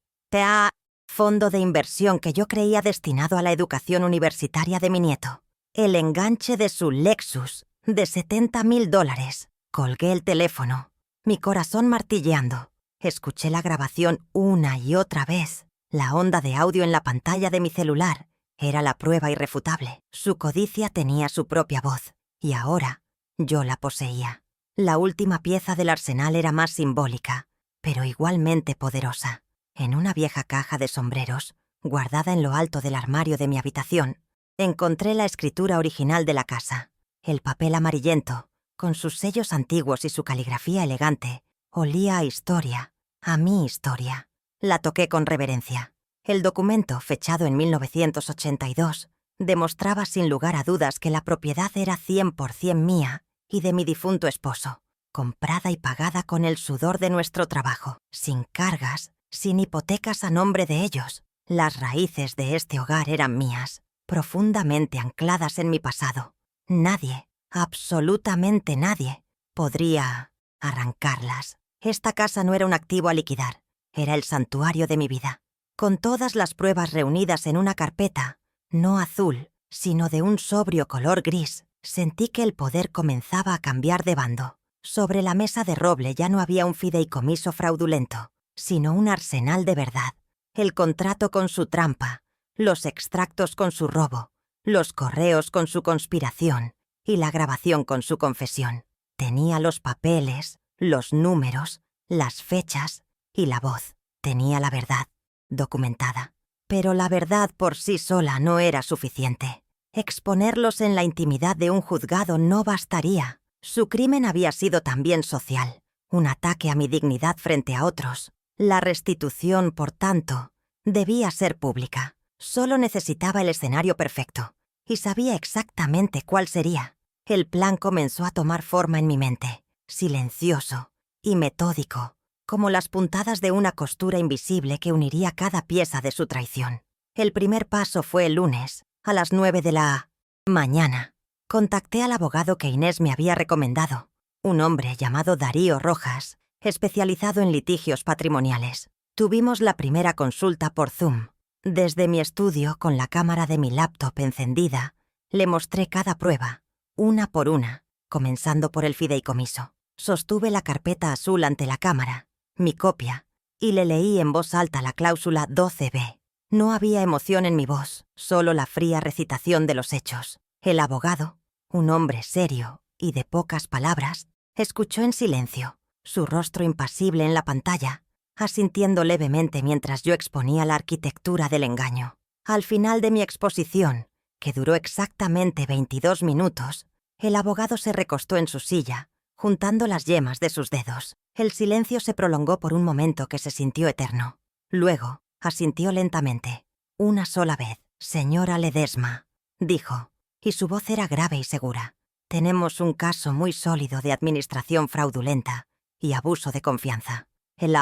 Fondo de inversión que yo creía destinado a la educación universitaria de mi nieto. El enganche de su Lexus, de $70,000. Colgué el teléfono, mi corazón martilleando. Escuché la grabación una y otra vez. La onda de audio en la pantalla de mi celular era la prueba irrefutable. Su codicia tenía su propia voz, y ahora yo la poseía. La última pieza del arsenal era más simbólica, pero igualmente poderosa. En una vieja caja de sombreros, guardada en lo alto del armario de mi habitación, encontré la escritura original de la casa. El papel amarillento, con sus sellos antiguos y su caligrafía elegante, olía a historia, a mi historia. La toqué con reverencia. El documento, fechado en 1982, demostraba sin lugar a dudas que la propiedad era 100% mía y de mi difunto esposo, comprada y pagada con el sudor de nuestro trabajo, sin cargas, sin hipotecas a nombre de ellos. Las raíces de este hogar eran mías, profundamente ancladas en mi pasado. Nadie, absolutamente nadie, podría arrancarlas. Esta casa no era un activo a liquidar, era el santuario de mi vida. Con todas las pruebas reunidas en una carpeta, no azul, sino de un sobrio color gris, sentí que el poder comenzaba a cambiar de bando. Sobre la mesa de roble ya no había un fideicomiso fraudulento, sino un arsenal de verdad. El contrato con su trampa, los extractos con su robo, los correos con su conspiración y la grabación con su confesión. Tenía los papeles, los números, las fechas y la voz. Tenía la verdad, documentada. Pero la verdad por sí sola no era suficiente. Exponerlos en la intimidad de un juzgado no bastaría. Su crimen había sido también social, un ataque a mi dignidad frente a otros. La restitución, por tanto, debía ser pública. Solo necesitaba el escenario perfecto, y sabía exactamente cuál sería. El plan comenzó a tomar forma en mi mente, silencioso y metódico, como las puntadas de una costura invisible que uniría cada pieza de su traición. El primer paso fue el lunes, a las 9 de la mañana. Contacté al abogado que Inés me había recomendado, un hombre llamado Darío Rojas, especializado en litigios patrimoniales. Tuvimos la primera consulta por Zoom. Desde mi estudio, con la cámara de mi laptop encendida, le mostré cada prueba, una por una, comenzando por el fideicomiso. Sostuve la carpeta azul ante la cámara, mi copia, y le leí en voz alta la cláusula 12b. No había emoción en mi voz, solo la fría recitación de los hechos. El abogado, un hombre serio y de pocas palabras, escuchó en silencio, su rostro impasible en la pantalla, asintiendo levemente mientras yo exponía la arquitectura del engaño. Al final de mi exposición, que duró exactamente 22 minutos, el abogado se recostó en su silla, juntando las yemas de sus dedos. El silencio se prolongó por un momento que se sintió eterno. Luego, asintió lentamente. Una sola vez. «Señora Ledesma», dijo, y su voz era grave y segura. «Tenemos un caso muy sólido de administración fraudulenta y abuso de confianza. El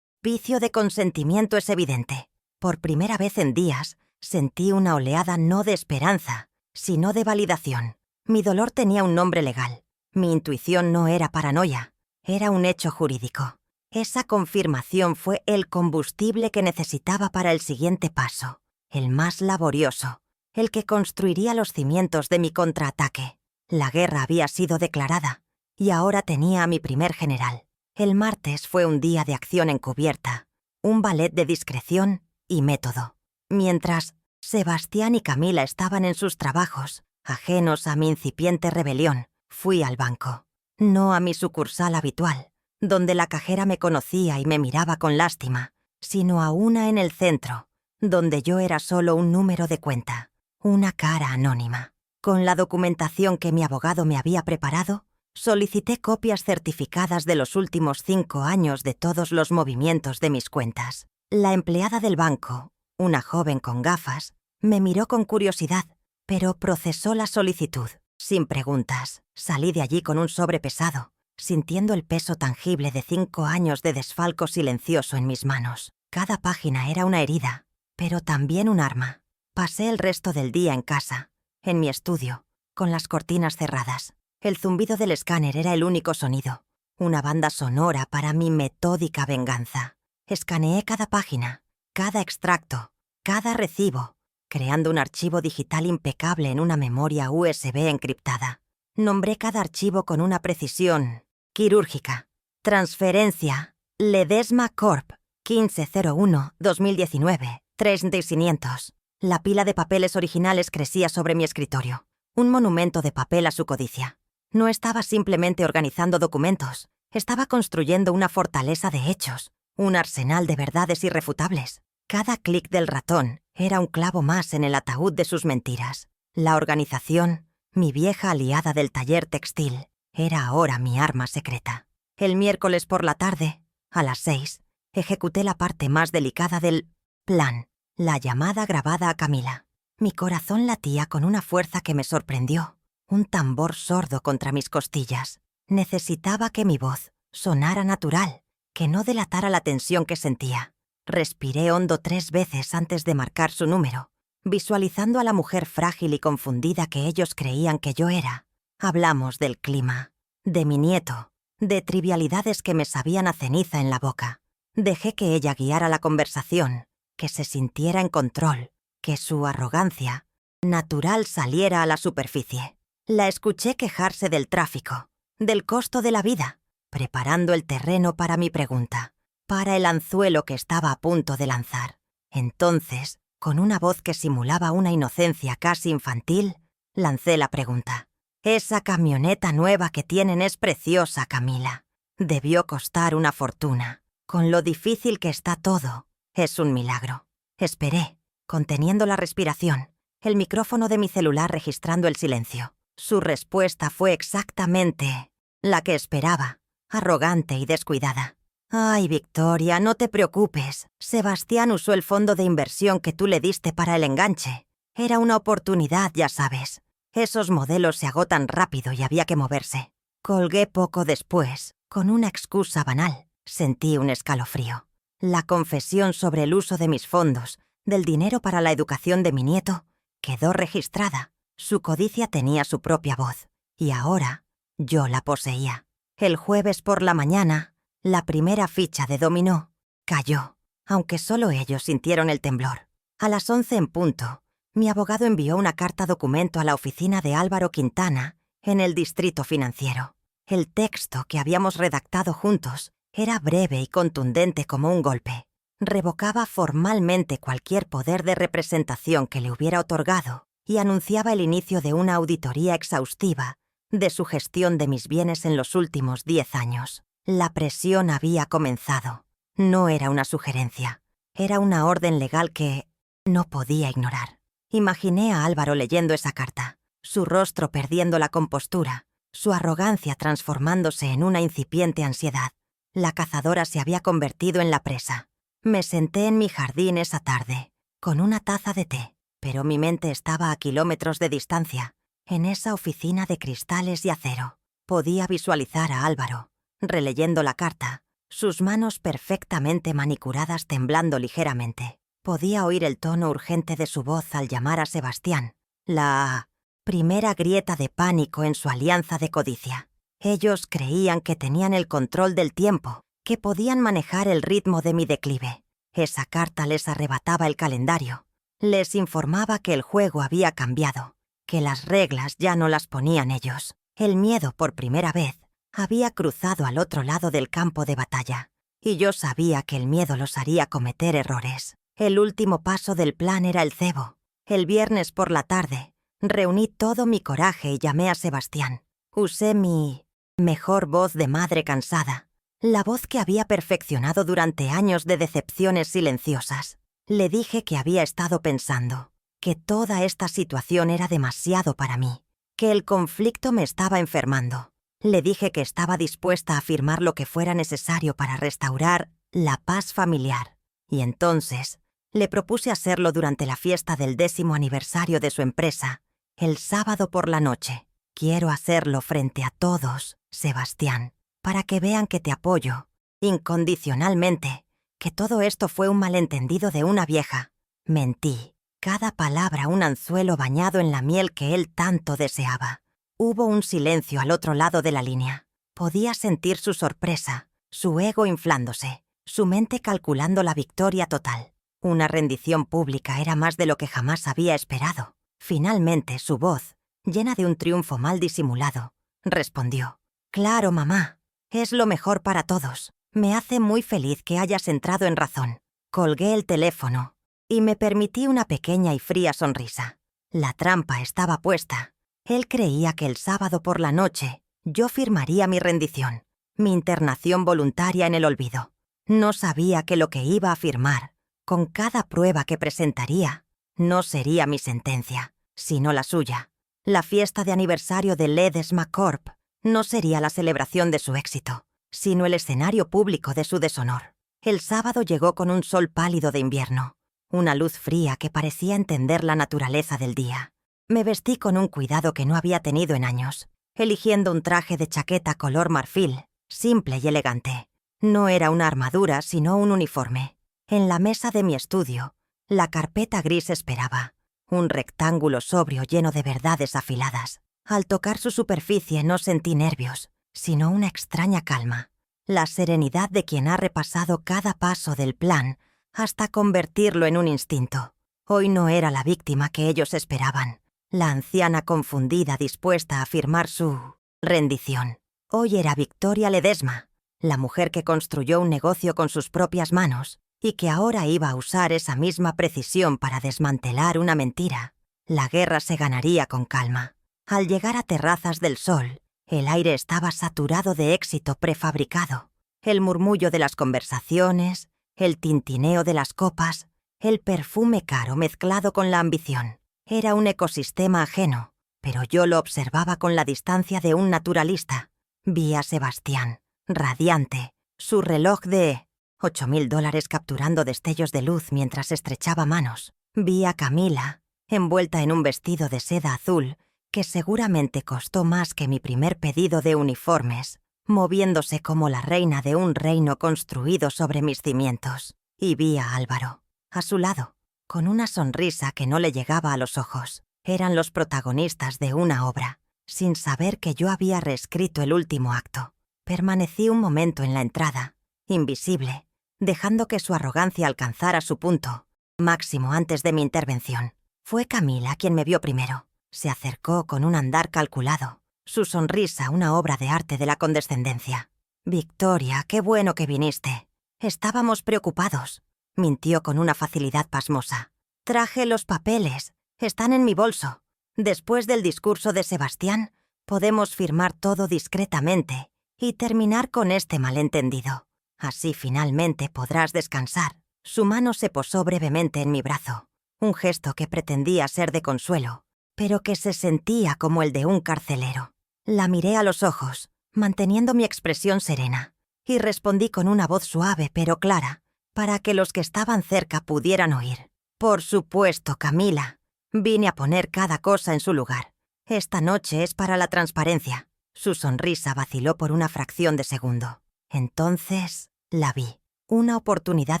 vicio de consentimiento es evidente. Por primera vez en días, sentí una oleada no de esperanza, sino de validación. Mi dolor tenía un nombre legal. Mi intuición no era paranoia, era un hecho jurídico. Esa confirmación fue el combustible que necesitaba para el siguiente paso, el más laborioso, el que construiría los cimientos de mi contraataque. La guerra había sido declarada, y ahora tenía a mi primer general. El martes fue un día de acción encubierta, un ballet de discreción y método. Mientras Sebastián y Camila estaban en sus trabajos, ajenos a mi incipiente rebelión, fui al banco. No a mi sucursal habitual, donde la cajera me conocía y me miraba con lástima, sino a una en el centro, donde yo era solo un número de cuenta, una cara anónima. Con la documentación que mi abogado me había preparado, solicité copias certificadas de los últimos 5 años de todos los movimientos de mis cuentas. La empleada del banco, una joven con gafas, me miró con curiosidad, pero procesó la solicitud. Sin preguntas, salí de allí con un sobre pesado, sintiendo el peso tangible de 5 años de desfalco silencioso en mis manos. Cada página era una herida, pero también un arma. Pasé el resto del día en casa, en mi estudio, con las cortinas cerradas. El zumbido del escáner era el único sonido, una banda sonora para mi metódica venganza. Escaneé cada página, cada extracto, cada recibo, creando un archivo digital impecable en una memoria USB encriptada. Nombré cada archivo con una precisión quirúrgica. Transferencia Ledesma Corp. 1501-2019, 3500. La pila de papeles originales crecía sobre mi escritorio, un monumento de papel a su codicia. No estaba simplemente organizando documentos, estaba construyendo una fortaleza de hechos, un arsenal de verdades irrefutables. Cada clic del ratón era un clavo más en el ataúd de sus mentiras. La organización, mi vieja aliada del taller textil, era ahora mi arma secreta. El miércoles por la tarde, a las 6, ejecuté la parte más delicada del plan, la llamada grabada a Camila. Mi corazón latía con una fuerza que me sorprendió, un tambor sordo contra mis costillas. Necesitaba que mi voz sonara natural, que no delatara la tensión que sentía. Respiré hondo 3 veces antes de marcar su número, visualizando a la mujer frágil y confundida que ellos creían que yo era. Hablamos del clima, de mi nieto, de trivialidades que me sabían a ceniza en la boca. Dejé que ella guiara la conversación, que se sintiera en control, que su arrogancia natural saliera a la superficie. La escuché quejarse del tráfico, del costo de la vida, preparando el terreno para mi pregunta, para el anzuelo que estaba a punto de lanzar. Entonces, con una voz que simulaba una inocencia casi infantil, lancé la pregunta. «Esa camioneta nueva que tienen es preciosa, Camila. Debió costar una fortuna. Con lo difícil que está todo, es un milagro». Esperé, conteniendo la respiración, el micrófono de mi celular registrando el silencio. Su respuesta fue exactamente la que esperaba, arrogante y descuidada. «Ay, Victoria, no te preocupes. Sebastián usó el fondo de inversión que tú le diste para el enganche. Era una oportunidad, ya sabes. Esos modelos se agotan rápido y había que moverse». Colgué poco después, con una excusa banal. Sentí un escalofrío. La confesión sobre el uso de mis fondos, del dinero para la educación de mi nieto, quedó registrada. Su codicia tenía su propia voz, y ahora yo la poseía. El jueves por la mañana, la primera ficha de dominó cayó, aunque solo ellos sintieron el temblor. A las 11 en punto, mi abogado envió una carta documento a la oficina de Álvaro Quintana en el Distrito Financiero. El texto que habíamos redactado juntos era breve y contundente como un golpe. Revocaba formalmente cualquier poder de representación que le hubiera otorgado y anunciaba el inicio de una auditoría exhaustiva de su gestión de mis bienes en los últimos 10 años. La presión había comenzado. No era una sugerencia. Era una orden legal que no podía ignorar. Imaginé a Álvaro leyendo esa carta, su rostro perdiendo la compostura, su arrogancia transformándose en una incipiente ansiedad. La cazadora se había convertido en la presa. Me senté en mi jardín esa tarde, con una taza de té, pero mi mente estaba a kilómetros de distancia, en esa oficina de cristales y acero. Podía visualizar a Álvaro, releyendo la carta, sus manos perfectamente manicuradas temblando ligeramente. Podía oír el tono urgente de su voz al llamar a Sebastián, la primera grieta de pánico en su alianza de codicia. Ellos creían que tenían el control del tiempo, que podían manejar el ritmo de mi declive. Esa carta les arrebataba el calendario. Les informaba que el juego había cambiado, que las reglas ya no las ponían ellos. El miedo, por primera vez, había cruzado al otro lado del campo de batalla, y yo sabía que el miedo los haría cometer errores. El último paso del plan era el cebo. El viernes por la tarde, reuní todo mi coraje y llamé a Sebastián. Usé mi mejor voz de madre cansada, la voz que había perfeccionado durante años de decepciones silenciosas. Le dije que había estado pensando, que toda esta situación era demasiado para mí, que el conflicto me estaba enfermando. Le dije que estaba dispuesta a firmar lo que fuera necesario para restaurar la paz familiar. Y entonces le propuse hacerlo durante la fiesta del 10º aniversario de su empresa, el sábado por la noche. Quiero hacerlo frente a todos, Sebastián, para que vean que te apoyo, incondicionalmente, que todo esto fue un malentendido de una vieja. Mentí, cada palabra un anzuelo bañado en la miel que él tanto deseaba. Hubo un silencio al otro lado de la línea. Podía sentir su sorpresa, su ego inflándose, su mente calculando la victoria total. Una rendición pública era más de lo que jamás había esperado. Finalmente, su voz, llena de un triunfo mal disimulado, respondió: «Claro, mamá, es lo mejor para todos. Me hace muy feliz que hayas entrado en razón». Colgué el teléfono y me permití una pequeña y fría sonrisa. La trampa estaba puesta. Él creía que el sábado por la noche yo firmaría mi rendición, mi internación voluntaria en el olvido. No sabía que lo que iba a firmar, con cada prueba que presentaría, no sería mi sentencia, sino la suya. La fiesta de aniversario de Ledesma Corp no sería la celebración de su éxito, sino el escenario público de su deshonor. El sábado llegó con un sol pálido de invierno, una luz fría que parecía entender la naturaleza del día. Me vestí con un cuidado que no había tenido en años, eligiendo un traje de chaqueta color marfil, simple y elegante. No era una armadura, sino un uniforme. En la mesa de mi estudio, la carpeta gris esperaba, un rectángulo sobrio lleno de verdades afiladas. Al tocar su superficie no sentí nervios, sino una extraña calma, la serenidad de quien ha repasado cada paso del plan hasta convertirlo en un instinto. Hoy no era la víctima que ellos esperaban, la anciana confundida dispuesta a firmar su rendición. Hoy era Victoria Ledesma, la mujer que construyó un negocio con sus propias manos y que ahora iba a usar esa misma precisión para desmantelar una mentira. La guerra se ganaría con calma. Al llegar a Terrazas del Sol, el aire estaba saturado de éxito prefabricado. El murmullo de las conversaciones, el tintineo de las copas, el perfume caro mezclado con la ambición. Era un ecosistema ajeno, pero yo lo observaba con la distancia de un naturalista. Vi a Sebastián, radiante, su reloj de $8.000 capturando destellos de luz mientras estrechaba manos. Vi a Camila, envuelta en un vestido de seda azul que seguramente costó más que mi primer pedido de uniformes, moviéndose como la reina de un reino construido sobre mis cimientos. Y vi a Álvaro, a su lado, con una sonrisa que no le llegaba a los ojos. Eran los protagonistas de una obra, sin saber que yo había reescrito el último acto. Permanecí un momento en la entrada, invisible, dejando que su arrogancia alcanzara su punto máximo antes de mi intervención. Fue Camila quien me vio primero. Se acercó con un andar calculado, su sonrisa una obra de arte de la condescendencia. «Victoria, qué bueno que viniste. Estábamos preocupados», mintió con una facilidad pasmosa. «Traje los papeles, están en mi bolso. Después del discurso de Sebastián, podemos firmar todo discretamente y terminar con este malentendido. Así finalmente podrás descansar». Su mano se posó brevemente en mi brazo, un gesto que pretendía ser de consuelo, pero que se sentía como el de un carcelero. La miré a los ojos, manteniendo mi expresión serena, y respondí con una voz suave pero clara, para que los que estaban cerca pudieran oír. Por supuesto, Camila. Vine a poner cada cosa en su lugar. Esta noche es para la transparencia. Su sonrisa vaciló por una fracción de segundo. Entonces la vi. Una oportunidad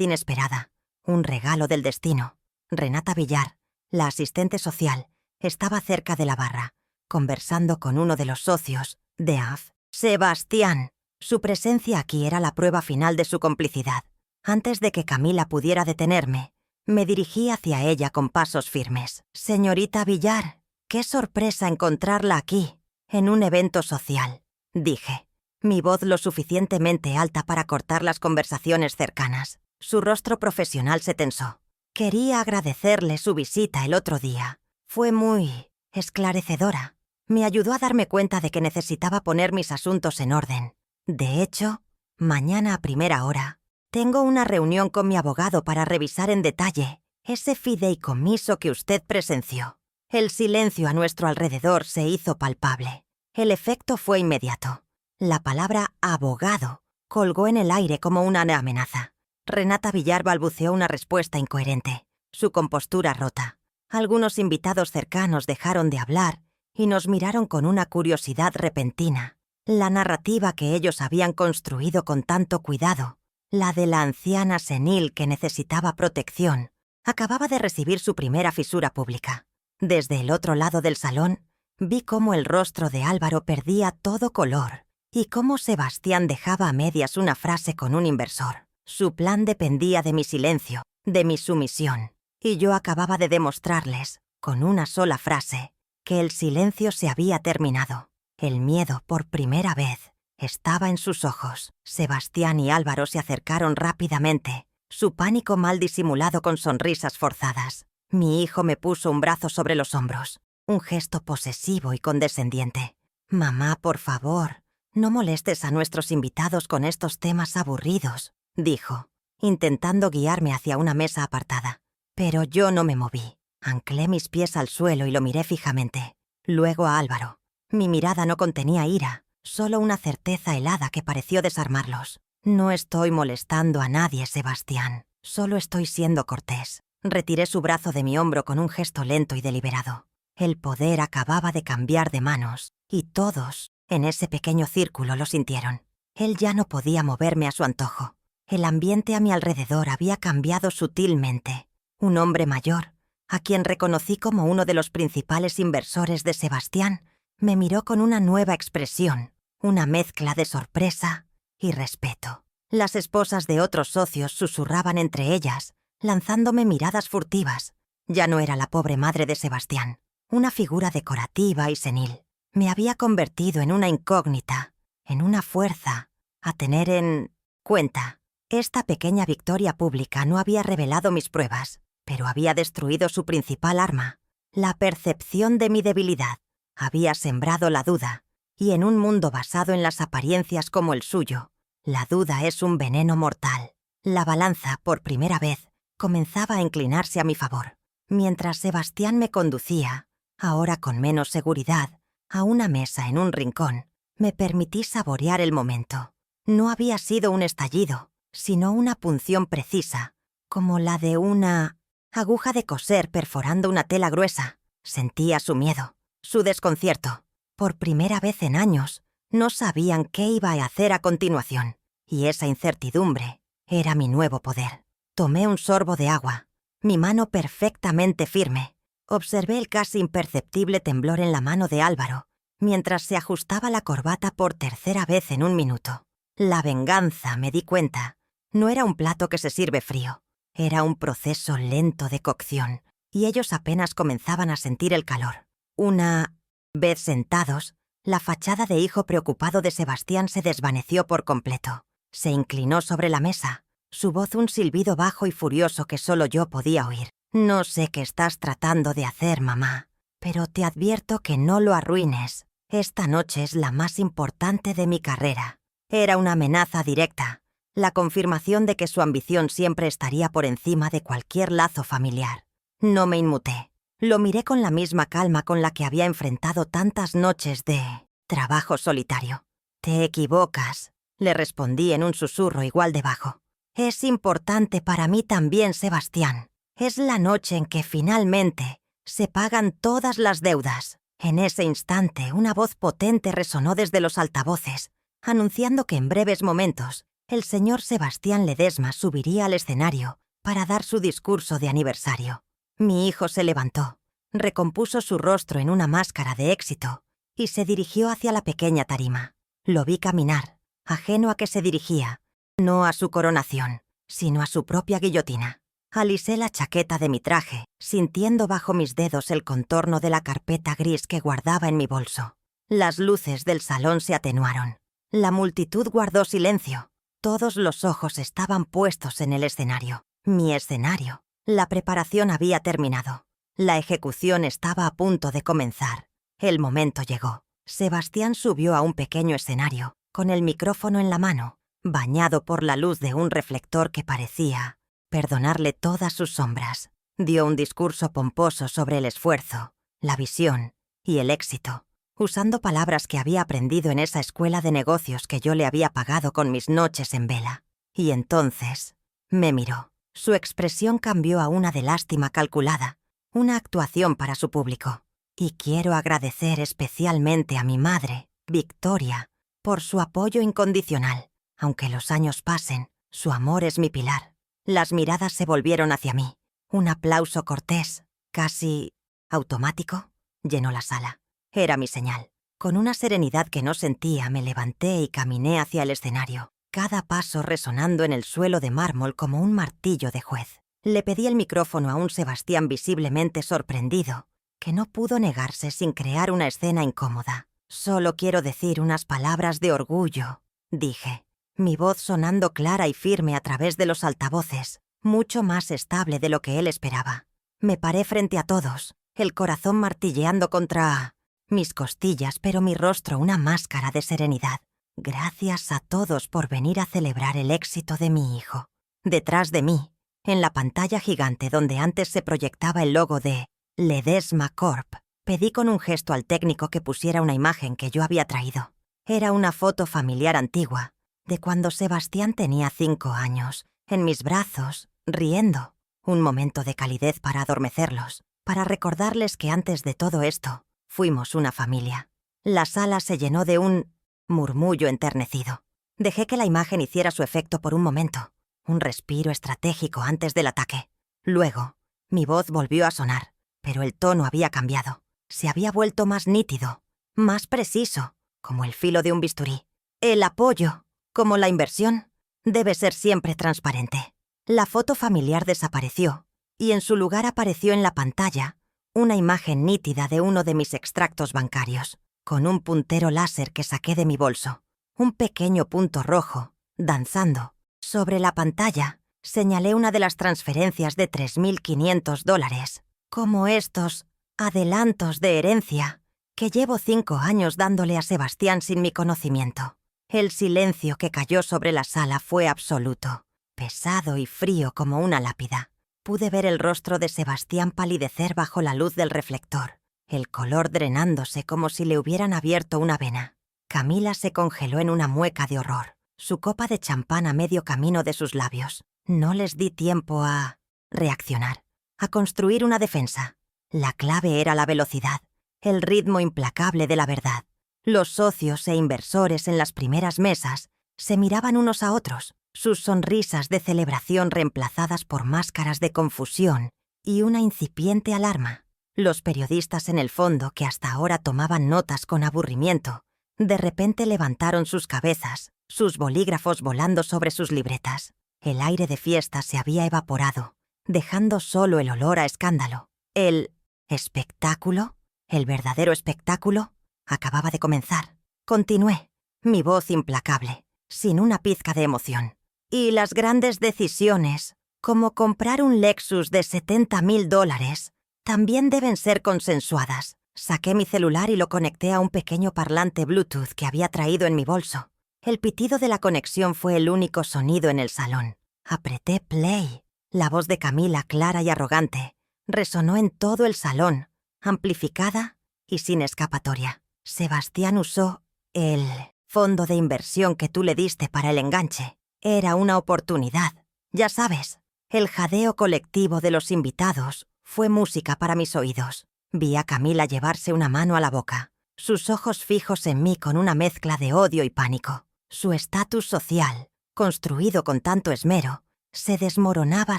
inesperada. Un regalo del destino. Renata Villar, la asistente social, estaba cerca de la barra, conversando con uno de los socios de AF. Sebastián. Su presencia aquí era la prueba final de su complicidad. Antes de que Camila pudiera detenerme, me dirigí hacia ella con pasos firmes. Señorita Villar, qué sorpresa encontrarla aquí, en un evento social, dije, mi voz lo suficientemente alta para cortar las conversaciones cercanas. Su rostro profesional se tensó. Quería agradecerle su visita el otro día. Fue muy esclarecedora. Me ayudó a darme cuenta de que necesitaba poner mis asuntos en orden. De hecho, mañana a primera hora, tengo una reunión con mi abogado para revisar en detalle ese fideicomiso que usted presenció. El silencio a nuestro alrededor se hizo palpable. El efecto fue inmediato. La palabra abogado colgó en el aire como una amenaza. Renata Villar balbuceó una respuesta incoherente, su compostura rota. Algunos invitados cercanos dejaron de hablar y nos miraron con una curiosidad repentina. La narrativa que ellos habían construido con tanto cuidado, la de la anciana senil que necesitaba protección, acababa de recibir su primera fisura pública. Desde el otro lado del salón, vi cómo el rostro de Álvaro perdía todo color y cómo Sebastián dejaba a medias una frase con un inversor. Su plan dependía de mi silencio, de mi sumisión, y yo acababa de demostrarles, con una sola frase, que el silencio se había terminado. El miedo, por primera vez, estaba en sus ojos. Sebastián y Álvaro se acercaron rápidamente, su pánico mal disimulado con sonrisas forzadas. Mi hijo me puso un brazo sobre los hombros, un gesto posesivo y condescendiente. «Mamá, por favor, no molestes a nuestros invitados con estos temas aburridos», dijo, intentando guiarme hacia una mesa apartada. Pero yo no me moví. Anclé mis pies al suelo y lo miré fijamente. Luego a Álvaro. Mi mirada no contenía ira, solo una certeza helada que pareció desarmarlos. «No estoy molestando a nadie, Sebastián. Solo estoy siendo cortés». Retiré su brazo de mi hombro con un gesto lento y deliberado. El poder acababa de cambiar de manos, y todos, en ese pequeño círculo, lo sintieron. Él ya no podía moverme a su antojo. El ambiente a mi alrededor había cambiado sutilmente. Un hombre mayor, a quien reconocí como uno de los principales inversores de Sebastián, me miró con una nueva expresión, una mezcla de sorpresa y respeto. Las esposas de otros socios susurraban entre ellas, lanzándome miradas furtivas. Ya no era la pobre madre de Sebastián, una figura decorativa y senil. Me había convertido en una incógnita, en una fuerza a tener en cuenta. Esta pequeña victoria pública no había revelado mis pruebas, pero había destruido su principal arma, la percepción de mi debilidad. Había sembrado la duda, y en un mundo basado en las apariencias como el suyo, la duda es un veneno mortal. La balanza, por primera vez, comenzaba a inclinarse a mi favor. Mientras Sebastián me conducía, ahora con menos seguridad, a una mesa en un rincón, me permití saborear el momento. No había sido un estallido, sino una punción precisa, como la de una aguja de coser perforando una tela gruesa. Sentía su miedo, su desconcierto. Por primera vez en años, no sabían qué iba a hacer a continuación, y esa incertidumbre era mi nuevo poder. Tomé un sorbo de agua, mi mano perfectamente firme. Observé el casi imperceptible temblor en la mano de Álvaro, mientras se ajustaba la corbata por tercera vez en un minuto. La venganza, me di cuenta, no era un plato que se sirve frío. Era un proceso lento de cocción, y ellos apenas comenzaban a sentir el calor. Una vez sentados, la fachada de hijo preocupado de Sebastián se desvaneció por completo. Se inclinó sobre la mesa, su voz un silbido bajo y furioso que solo yo podía oír. «No sé qué estás tratando de hacer, mamá, pero te advierto que no lo arruines. Esta noche es la más importante de mi carrera». Era una amenaza directa, la confirmación de que su ambición siempre estaría por encima de cualquier lazo familiar. No me inmuté. Lo miré con la misma calma con la que había enfrentado tantas noches de Trabajo solitario. Te equivocas, le respondí en un susurro igual de bajo. Es importante para mí también, Sebastián. Es la noche en que finalmente se pagan todas las deudas. En ese instante, una voz potente resonó desde los altavoces, anunciando que en breves momentos el señor Sebastián Ledesma subiría al escenario para dar su discurso de aniversario. Mi hijo se levantó, recompuso su rostro en una máscara de éxito y se dirigió hacia la pequeña tarima. Lo vi caminar, ajeno a qué se dirigía, no a su coronación, sino a su propia guillotina. Alisé la chaqueta de mi traje, sintiendo bajo mis dedos el contorno de la carpeta gris que guardaba en mi bolso. Las luces del salón se atenuaron. La multitud guardó silencio. Todos los ojos estaban puestos en el escenario. Mi escenario. La preparación había terminado. La ejecución estaba a punto de comenzar. El momento llegó. Sebastián subió a un pequeño escenario, con el micrófono en la mano, bañado por la luz de un reflector que parecía perdonarle todas sus sombras. Dio un discurso pomposo sobre el esfuerzo, la visión y el éxito, usando palabras que había aprendido en esa escuela de negocios que yo le había pagado con mis noches en vela. Y entonces me miró. Su expresión cambió a una de lástima calculada, una actuación para su público. Y quiero agradecer especialmente a mi madre, Victoria, por su apoyo incondicional. Aunque los años pasen, su amor es mi pilar. Las miradas se volvieron hacia mí. Un aplauso cortés, casi automático, llenó la sala. Era mi señal. Con una serenidad que no sentía, me levanté y caminé hacia el escenario, cada paso resonando en el suelo de mármol como un martillo de juez. Le pedí el micrófono a un Sebastián visiblemente sorprendido, que no pudo negarse sin crear una escena incómoda. Solo quiero decir unas palabras de orgullo, dije, mi voz sonando clara y firme a través de los altavoces, mucho más estable de lo que él esperaba. Me paré frente a todos, el corazón martilleando contra mis costillas, pero mi rostro una máscara de serenidad. Gracias a todos por venir a celebrar el éxito de mi hijo. Detrás de mí, en la pantalla gigante donde antes se proyectaba el logo de Ledesma Corp, pedí con un gesto al técnico que pusiera una imagen que yo había traído. Era una foto familiar antigua, de cuando Sebastián tenía 5 años, en mis brazos, riendo. Un momento de calidez para adormecerlos, para recordarles que antes de todo esto, fuimos una familia. La sala se llenó de un murmullo enternecido. Dejé que la imagen hiciera su efecto por un momento, un respiro estratégico antes del ataque. Luego, mi voz volvió a sonar, pero el tono había cambiado. Se había vuelto más nítido, más preciso, como el filo de un bisturí. El apoyo, como la inversión, debe ser siempre transparente. La foto familiar desapareció, y en su lugar apareció en la pantalla una imagen nítida de uno de mis extractos bancarios, con un puntero láser que saqué de mi bolso. Un pequeño punto rojo, danzando. Sobre la pantalla, señalé una de las transferencias de $3.500, como estos adelantos de herencia que llevo 5 años dándole a Sebastián sin mi conocimiento. El silencio que cayó sobre la sala fue absoluto, pesado y frío como una lápida. Pude ver el rostro de Sebastián palidecer bajo la luz del reflector, el color drenándose como si le hubieran abierto una vena. Camila se congeló en una mueca de horror, su copa de champán a medio camino de sus labios. No les di tiempo a reaccionar, a construir una defensa. La clave era la velocidad, el ritmo implacable de la verdad. Los socios e inversores en las primeras mesas se miraban unos a otros, sus sonrisas de celebración reemplazadas por máscaras de confusión y una incipiente alarma. Los periodistas en el fondo, que hasta ahora tomaban notas con aburrimiento, de repente levantaron sus cabezas, sus bolígrafos volando sobre sus libretas. El aire de fiesta se había evaporado, dejando solo el olor a escándalo. El espectáculo, el verdadero espectáculo, acababa de comenzar. Continué, mi voz implacable, sin una pizca de emoción. Y las grandes decisiones, como comprar un Lexus de $70.000, también deben ser consensuadas. Saqué mi celular y lo conecté a un pequeño parlante Bluetooth que había traído en mi bolso. El pitido de la conexión fue el único sonido en el salón. Apreté play. La voz de Camila, clara y arrogante, resonó en todo el salón, amplificada y sin escapatoria. Sebastián usó el fondo de inversión que tú le diste para el enganche. Era una oportunidad. Ya sabes, el jadeo colectivo de los invitados fue música para mis oídos. Vi a Camila llevarse una mano a la boca, sus ojos fijos en mí con una mezcla de odio y pánico. Su estatus social, construido con tanto esmero, se desmoronaba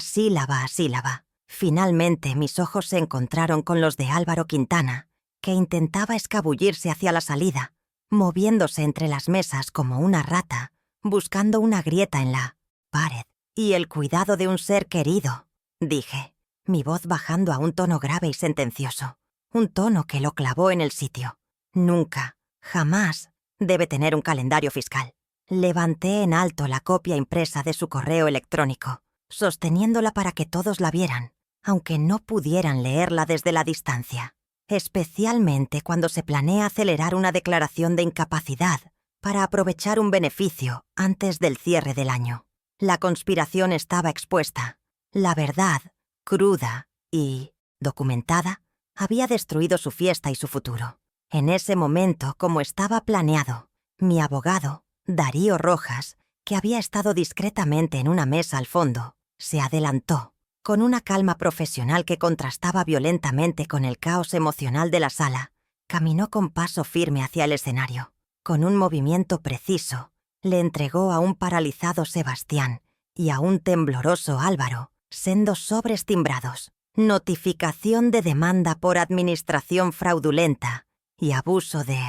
sílaba a sílaba. Finalmente mis ojos se encontraron con los de Álvaro Quintana, que intentaba escabullirse hacia la salida, moviéndose entre las mesas como una rata, buscando una grieta en la pared. Y el cuidado de un ser querido, dije, mi voz bajando a un tono grave y sentencioso, un tono que lo clavó en el sitio. Nunca, jamás, debe tener un calendario fiscal. Levanté en alto la copia impresa de su correo electrónico, sosteniéndola para que todos la vieran, aunque no pudieran leerla desde la distancia. Especialmente cuando se planea acelerar una declaración de incapacidad para aprovechar un beneficio antes del cierre del año. La conspiración estaba expuesta. La verdad, cruda y documentada, había destruido su fiesta y su futuro. En ese momento, como estaba planeado, mi abogado, Darío Rojas, que había estado discretamente en una mesa al fondo, se adelantó, con una calma profesional que contrastaba violentamente con el caos emocional de la sala. Caminó con paso firme hacia el escenario. Con un movimiento preciso, le entregó a un paralizado Sebastián y a un tembloroso Álvaro sendos sobres timbrados. Notificación de demanda por administración fraudulenta y abuso de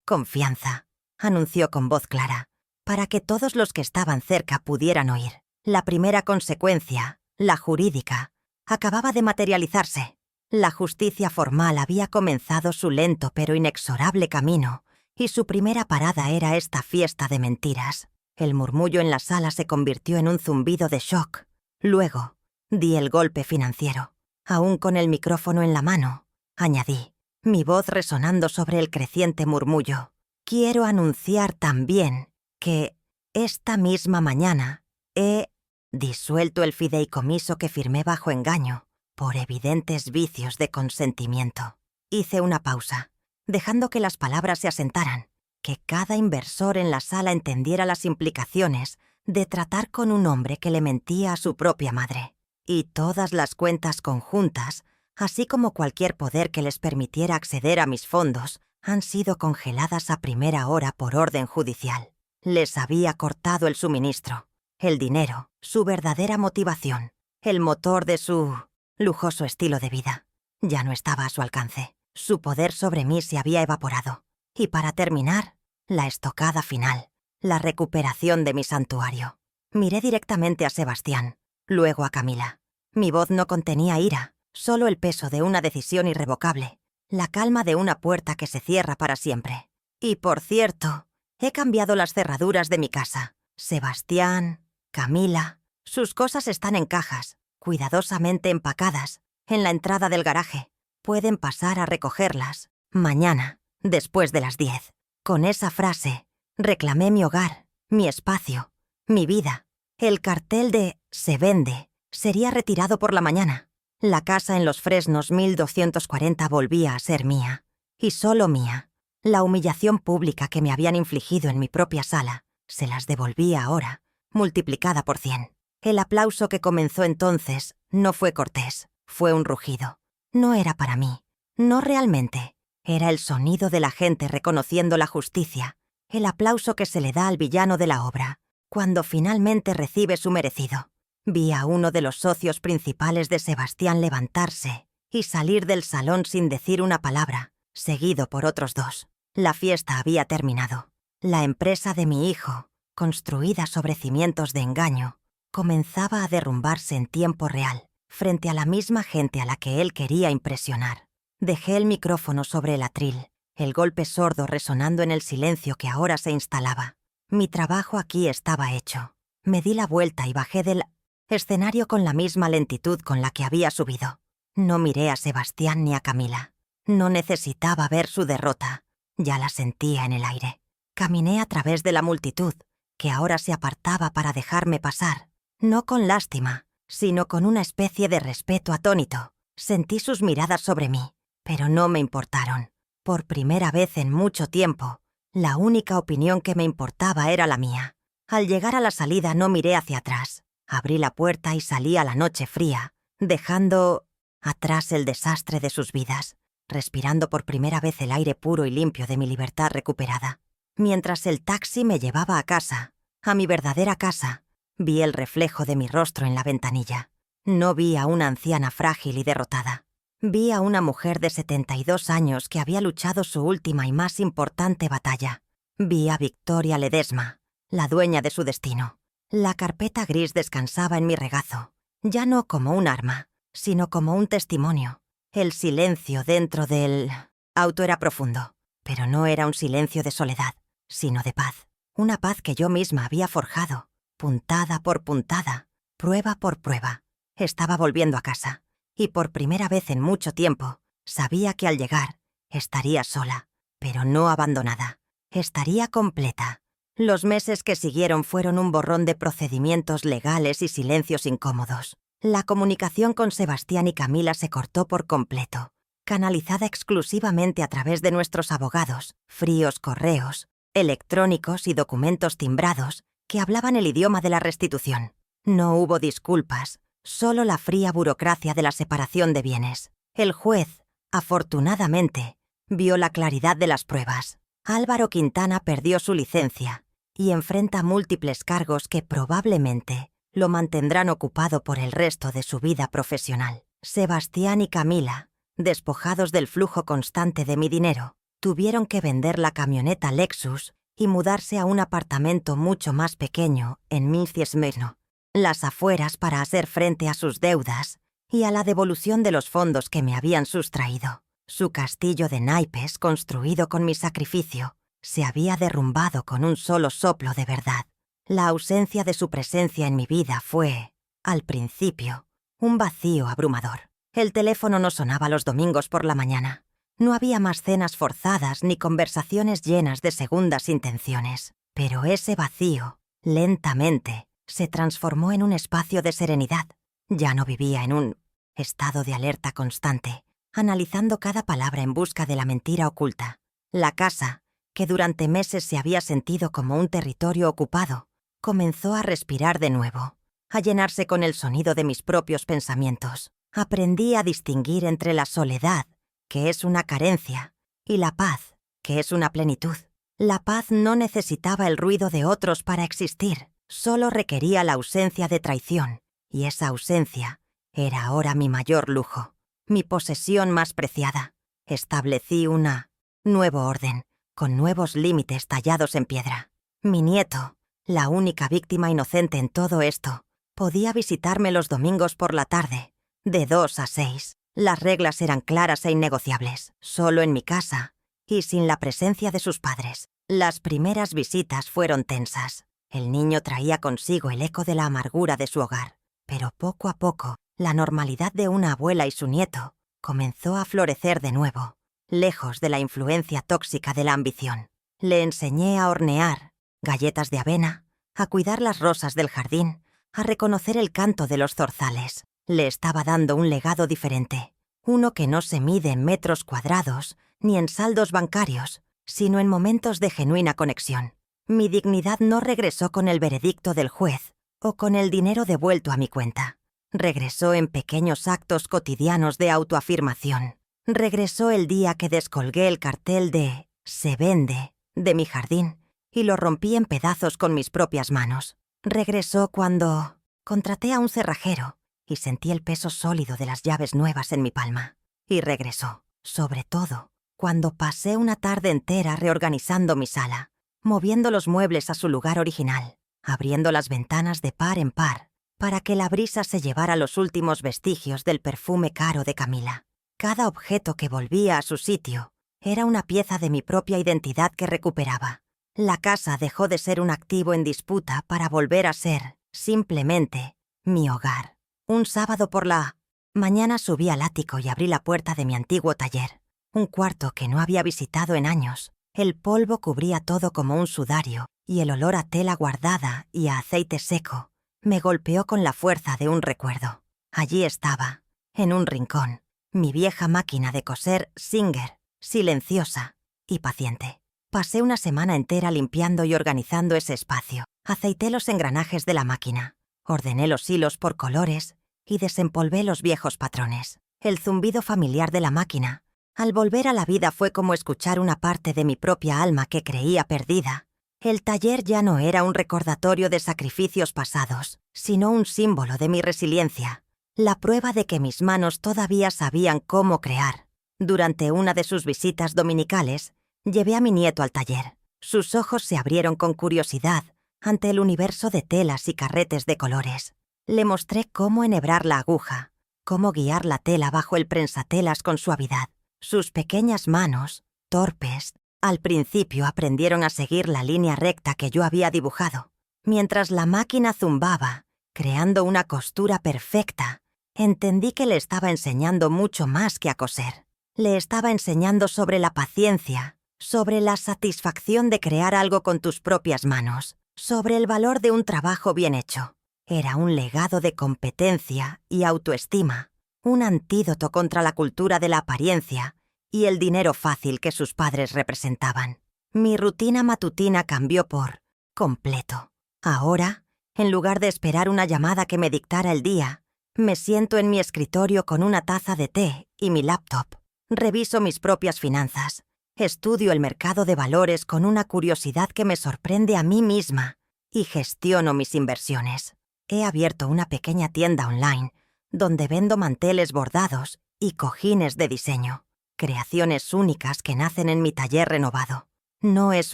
confianza, anunció con voz clara, para que todos los que estaban cerca pudieran oír. La primera consecuencia, la jurídica, acababa de materializarse. La justicia formal había comenzado su lento pero inexorable camino, y su primera parada era esta fiesta de mentiras. El murmullo en la sala se convirtió en un zumbido de shock. Luego, di el golpe financiero. Aún con el micrófono en la mano, añadí, mi voz resonando sobre el creciente murmullo. Quiero anunciar también que esta misma mañana he disuelto el fideicomiso que firmé bajo engaño por evidentes vicios de consentimiento. Hice una pausa, dejando que las palabras se asentaran, que cada inversor en la sala entendiera las implicaciones de tratar con un hombre que le mentía a su propia madre. Y todas las cuentas conjuntas, así como cualquier poder que les permitiera acceder a mis fondos, han sido congeladas a primera hora por orden judicial. Les había cortado el suministro, el dinero, su verdadera motivación, el motor de su lujoso estilo de vida. Ya no estaba a su alcance. Su poder sobre mí se había evaporado. Y para terminar, la estocada final, la recuperación de mi santuario. Miré directamente a Sebastián, luego a Camila. Mi voz no contenía ira, solo el peso de una decisión irrevocable, la calma de una puerta que se cierra para siempre. Y por cierto, he cambiado las cerraduras de mi casa. Sebastián, Camila, sus cosas están en cajas, cuidadosamente empacadas, en la entrada del garaje. Pueden pasar a recogerlas mañana, después de las 10. Con esa frase, reclamé mi hogar, mi espacio, mi vida. El cartel de «Se vende» sería retirado por la mañana. La casa en Los Fresnos 1240 volvía a ser mía, y solo mía. La humillación pública que me habían infligido en mi propia sala se las devolvía ahora, multiplicada por 100. El aplauso que comenzó entonces no fue cortés, fue un rugido. No era para mí, no realmente. Era el sonido de la gente reconociendo la justicia, el aplauso que se le da al villano de la obra, cuando finalmente recibe su merecido. Vi a uno de los socios principales de Sebastián levantarse y salir del salón sin decir una palabra, seguido por otros 2. La fiesta había terminado. La empresa de mi hijo, construida sobre cimientos de engaño, comenzaba a derrumbarse en tiempo real, frente a la misma gente a la que él quería impresionar. Dejé el micrófono sobre el atril, el golpe sordo resonando en el silencio que ahora se instalaba. Mi trabajo aquí estaba hecho. Me di la vuelta y bajé del escenario con la misma lentitud con la que había subido. No miré a Sebastián ni a Camila. No necesitaba ver su derrota. Ya la sentía en el aire. Caminé a través de la multitud, que ahora se apartaba para dejarme pasar. No con lástima, sino con una especie de respeto atónito. Sentí sus miradas sobre mí, pero no me importaron. Por primera vez en mucho tiempo, la única opinión que me importaba era la mía. Al llegar a la salida no miré hacia atrás. Abrí la puerta y salí a la noche fría, dejando atrás el desastre de sus vidas, respirando por primera vez el aire puro y limpio de mi libertad recuperada. Mientras el taxi me llevaba a casa, a mi verdadera casa, vi el reflejo de mi rostro en la ventanilla. No vi a una anciana frágil y derrotada. Vi a una mujer de 72 años que había luchado su última y más importante batalla. Vi a Victoria Ledesma, la dueña de su destino. La carpeta gris descansaba en mi regazo, ya no como un arma, sino como un testimonio. El silencio dentro del auto era profundo, pero no era un silencio de soledad, sino de paz. Una paz que yo misma había forjado, puntada por puntada, prueba por prueba. Estaba volviendo a casa, y por primera vez en mucho tiempo, sabía que al llegar estaría sola, pero no abandonada. Estaría completa. Los meses que siguieron fueron un borrón de procedimientos legales y silencios incómodos. La comunicación con Sebastián y Camila se cortó por completo, canalizada exclusivamente a través de nuestros abogados, fríos correos, electrónicos y documentos timbrados que hablaban el idioma de la restitución. No hubo disculpas, solo la fría burocracia de la separación de bienes. El juez, afortunadamente, vio la claridad de las pruebas. Álvaro Quintana perdió su licencia y enfrenta múltiples cargos que probablemente lo mantendrán ocupado por el resto de su vida profesional. Sebastián y Camila, despojados del flujo constante de mi dinero, tuvieron que vender la camioneta Lexus y mudarse a un apartamento mucho más pequeño en Milciesmyrno, las afueras, para hacer frente a sus deudas y a la devolución de los fondos que me habían sustraído. Su castillo de naipes, construido con mi sacrificio, se había derrumbado con un solo soplo de verdad. La ausencia de su presencia en mi vida fue, al principio, un vacío abrumador. El teléfono no sonaba los domingos por la mañana. No había más cenas forzadas ni conversaciones llenas de segundas intenciones. Pero ese vacío, lentamente, se transformó en un espacio de serenidad. Ya no vivía en un estado de alerta constante, analizando cada palabra en busca de la mentira oculta. La casa, que durante meses se había sentido como un territorio ocupado, comenzó a respirar de nuevo, a llenarse con el sonido de mis propios pensamientos. Aprendí a distinguir entre la soledad, que es una carencia, y la paz, que es una plenitud. La paz no necesitaba el ruido de otros para existir, solo requería la ausencia de traición, y esa ausencia era ahora mi mayor lujo, mi posesión más preciada. Establecí una nuevo orden, con nuevos límites tallados en piedra. Mi nieto, la única víctima inocente en todo esto, podía visitarme los domingos por la tarde, de 2 a 6. Las reglas eran claras e innegociables, solo en mi casa y sin la presencia de sus padres. Las primeras visitas fueron tensas. El niño traía consigo el eco de la amargura de su hogar, pero poco a poco, la normalidad de una abuela y su nieto comenzó a florecer de nuevo, lejos de la influencia tóxica de la ambición. Le enseñé a hornear galletas de avena, a cuidar las rosas del jardín, a reconocer el canto de los zorzales. Le estaba dando un legado diferente, uno que no se mide en metros cuadrados ni en saldos bancarios, sino en momentos de genuina conexión. Mi dignidad no regresó con el veredicto del juez o con el dinero devuelto a mi cuenta. Regresó en pequeños actos cotidianos de autoafirmación. Regresó el día que descolgué el cartel de «Se vende» de mi jardín y lo rompí en pedazos con mis propias manos. Regresó cuando contraté a un cerrajero y sentí el peso sólido de las llaves nuevas en mi palma. Y regresó, sobre todo, cuando pasé una tarde entera reorganizando mi sala, moviendo los muebles a su lugar original, abriendo las ventanas de par en par para que la brisa se llevara los últimos vestigios del perfume caro de Camila. Cada objeto que volvía a su sitio era una pieza de mi propia identidad que recuperaba. La casa dejó de ser un activo en disputa para volver a ser, simplemente, mi hogar. Un sábado por la mañana subí al ático y abrí la puerta de mi antiguo taller, un cuarto que no había visitado en años. El polvo cubría todo como un sudario y el olor a tela guardada y a aceite seco me golpeó con la fuerza de un recuerdo. Allí estaba, en un rincón, mi vieja máquina de coser Singer, silenciosa y paciente. Pasé una semana entera limpiando y organizando ese espacio. Aceité los engranajes de la máquina, ordené los hilos por colores y desempolvé los viejos patrones. El zumbido familiar de la máquina, al volver a la vida, fue como escuchar una parte de mi propia alma que creía perdida. El taller ya no era un recordatorio de sacrificios pasados, sino un símbolo de mi resiliencia, la prueba de que mis manos todavía sabían cómo crear. Durante una de sus visitas dominicales, llevé a mi nieto al taller. Sus ojos se abrieron con curiosidad ante el universo de telas y carretes de colores. Le mostré cómo enhebrar la aguja, cómo guiar la tela bajo el prensatelas con suavidad. Sus pequeñas manos, torpes, al principio aprendieron a seguir la línea recta que yo había dibujado. Mientras la máquina zumbaba, creando una costura perfecta, entendí que le estaba enseñando mucho más que a coser. Le estaba enseñando sobre la paciencia, sobre la satisfacción de crear algo con tus propias manos, sobre el valor de un trabajo bien hecho. Era un legado de competencia y autoestima, un antídoto contra la cultura de la apariencia y el dinero fácil que sus padres representaban. Mi rutina matutina cambió por completo. Ahora, en lugar de esperar una llamada que me dictara el día, me siento en mi escritorio con una taza de té y mi laptop. Reviso mis propias finanzas. Estudio el mercado de valores con una curiosidad que me sorprende a mí misma y gestiono mis inversiones. He abierto una pequeña tienda online donde vendo manteles bordados y cojines de diseño, creaciones únicas que nacen en mi taller renovado. No es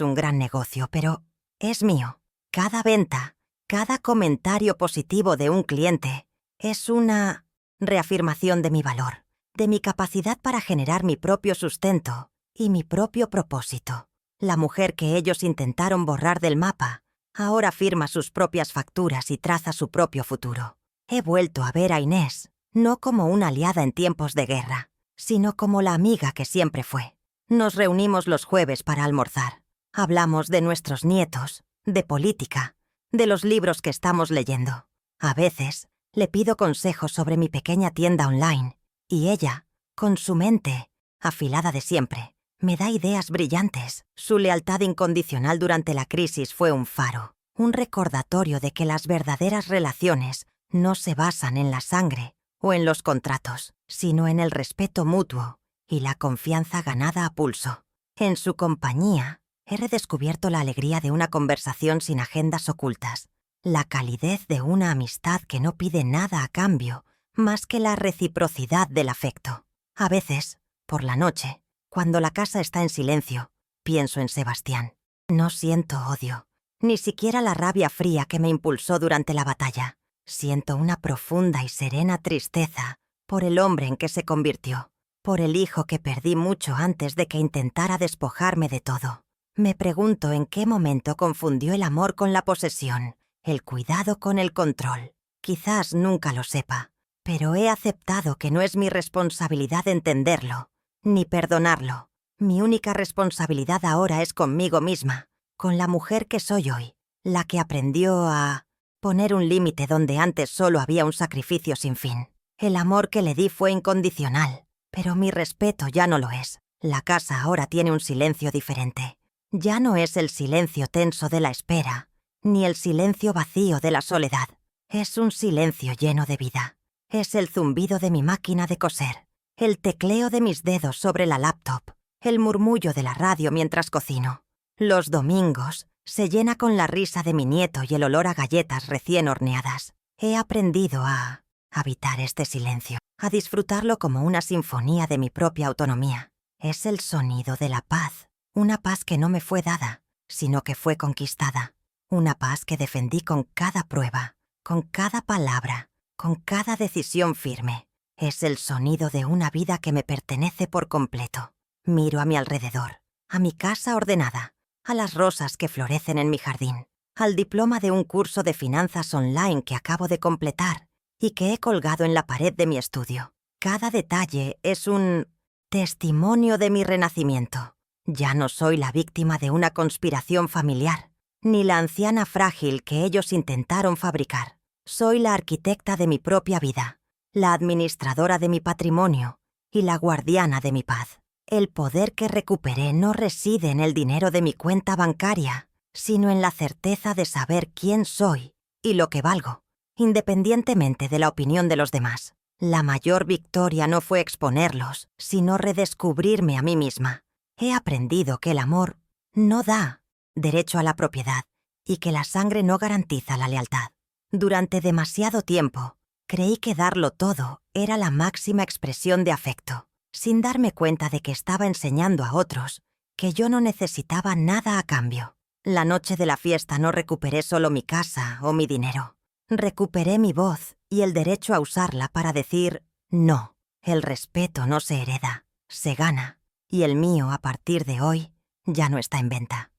un gran negocio, pero es mío. Cada venta, cada comentario positivo de un cliente es una reafirmación de mi valor, de mi capacidad para generar mi propio sustento y mi propio propósito. La mujer que ellos intentaron borrar del mapa ahora firma sus propias facturas y traza su propio futuro. He vuelto a ver a Inés, no como una aliada en tiempos de guerra, sino como la amiga que siempre fue. Nos reunimos los jueves para almorzar. Hablamos de nuestros nietos, de política, de los libros que estamos leyendo. A veces, le pido consejos sobre mi pequeña tienda online, y ella, con su mente afilada de siempre, me da ideas brillantes. Su lealtad incondicional durante la crisis fue un faro, un recordatorio de que las verdaderas relaciones no se basan en la sangre o en los contratos, sino en el respeto mutuo y la confianza ganada a pulso. En su compañía, he redescubierto la alegría de una conversación sin agendas ocultas, la calidez de una amistad que no pide nada a cambio más que la reciprocidad del afecto. A veces, por la noche, cuando la casa está en silencio, pienso en Sebastián. No siento odio, ni siquiera la rabia fría que me impulsó durante la batalla. Siento una profunda y serena tristeza por el hombre en que se convirtió, por el hijo que perdí mucho antes de que intentara despojarme de todo. Me pregunto en qué momento confundió el amor con la posesión, el cuidado con el control. Quizás nunca lo sepa, pero he aceptado que no es mi responsabilidad entenderlo, ni perdonarlo. Mi única responsabilidad ahora es conmigo misma, con la mujer que soy hoy, la que aprendió a poner un límite donde antes solo había un sacrificio sin fin. El amor que le di fue incondicional, pero mi respeto ya no lo es. La casa ahora tiene un silencio diferente. Ya no es el silencio tenso de la espera, ni el silencio vacío de la soledad. Es un silencio lleno de vida. Es el zumbido de mi máquina de coser, el tecleo de mis dedos sobre la laptop, el murmullo de la radio mientras cocino. Los domingos se llena con la risa de mi nieto y el olor a galletas recién horneadas. He aprendido a habitar este silencio, a disfrutarlo como una sinfonía de mi propia autonomía. Es el sonido de la paz, una paz que no me fue dada, sino que fue conquistada. Una paz que defendí con cada prueba, con cada palabra, con cada decisión firme. Es el sonido de una vida que me pertenece por completo. Miro a mi alrededor, a mi casa ordenada, a las rosas que florecen en mi jardín, al diploma de un curso de finanzas online que acabo de completar y que he colgado en la pared de mi estudio. Cada detalle es un testimonio de mi renacimiento. Ya no soy la víctima de una conspiración familiar, ni la anciana frágil que ellos intentaron fabricar. Soy la arquitecta de mi propia vida, la administradora de mi patrimonio y la guardiana de mi paz. El poder que recuperé no reside en el dinero de mi cuenta bancaria, sino en la certeza de saber quién soy y lo que valgo, independientemente de la opinión de los demás. La mayor victoria no fue exponerlos, sino redescubrirme a mí misma. He aprendido que el amor no da derecho a la propiedad y que la sangre no garantiza la lealtad. Durante demasiado tiempo, creí que darlo todo era la máxima expresión de afecto, sin darme cuenta de que estaba enseñando a otros que yo no necesitaba nada a cambio. La noche de la fiesta no recuperé solo mi casa o mi dinero. Recuperé mi voz y el derecho a usarla para decir no. El respeto no se hereda, se gana, y el mío a partir de hoy ya no está en venta.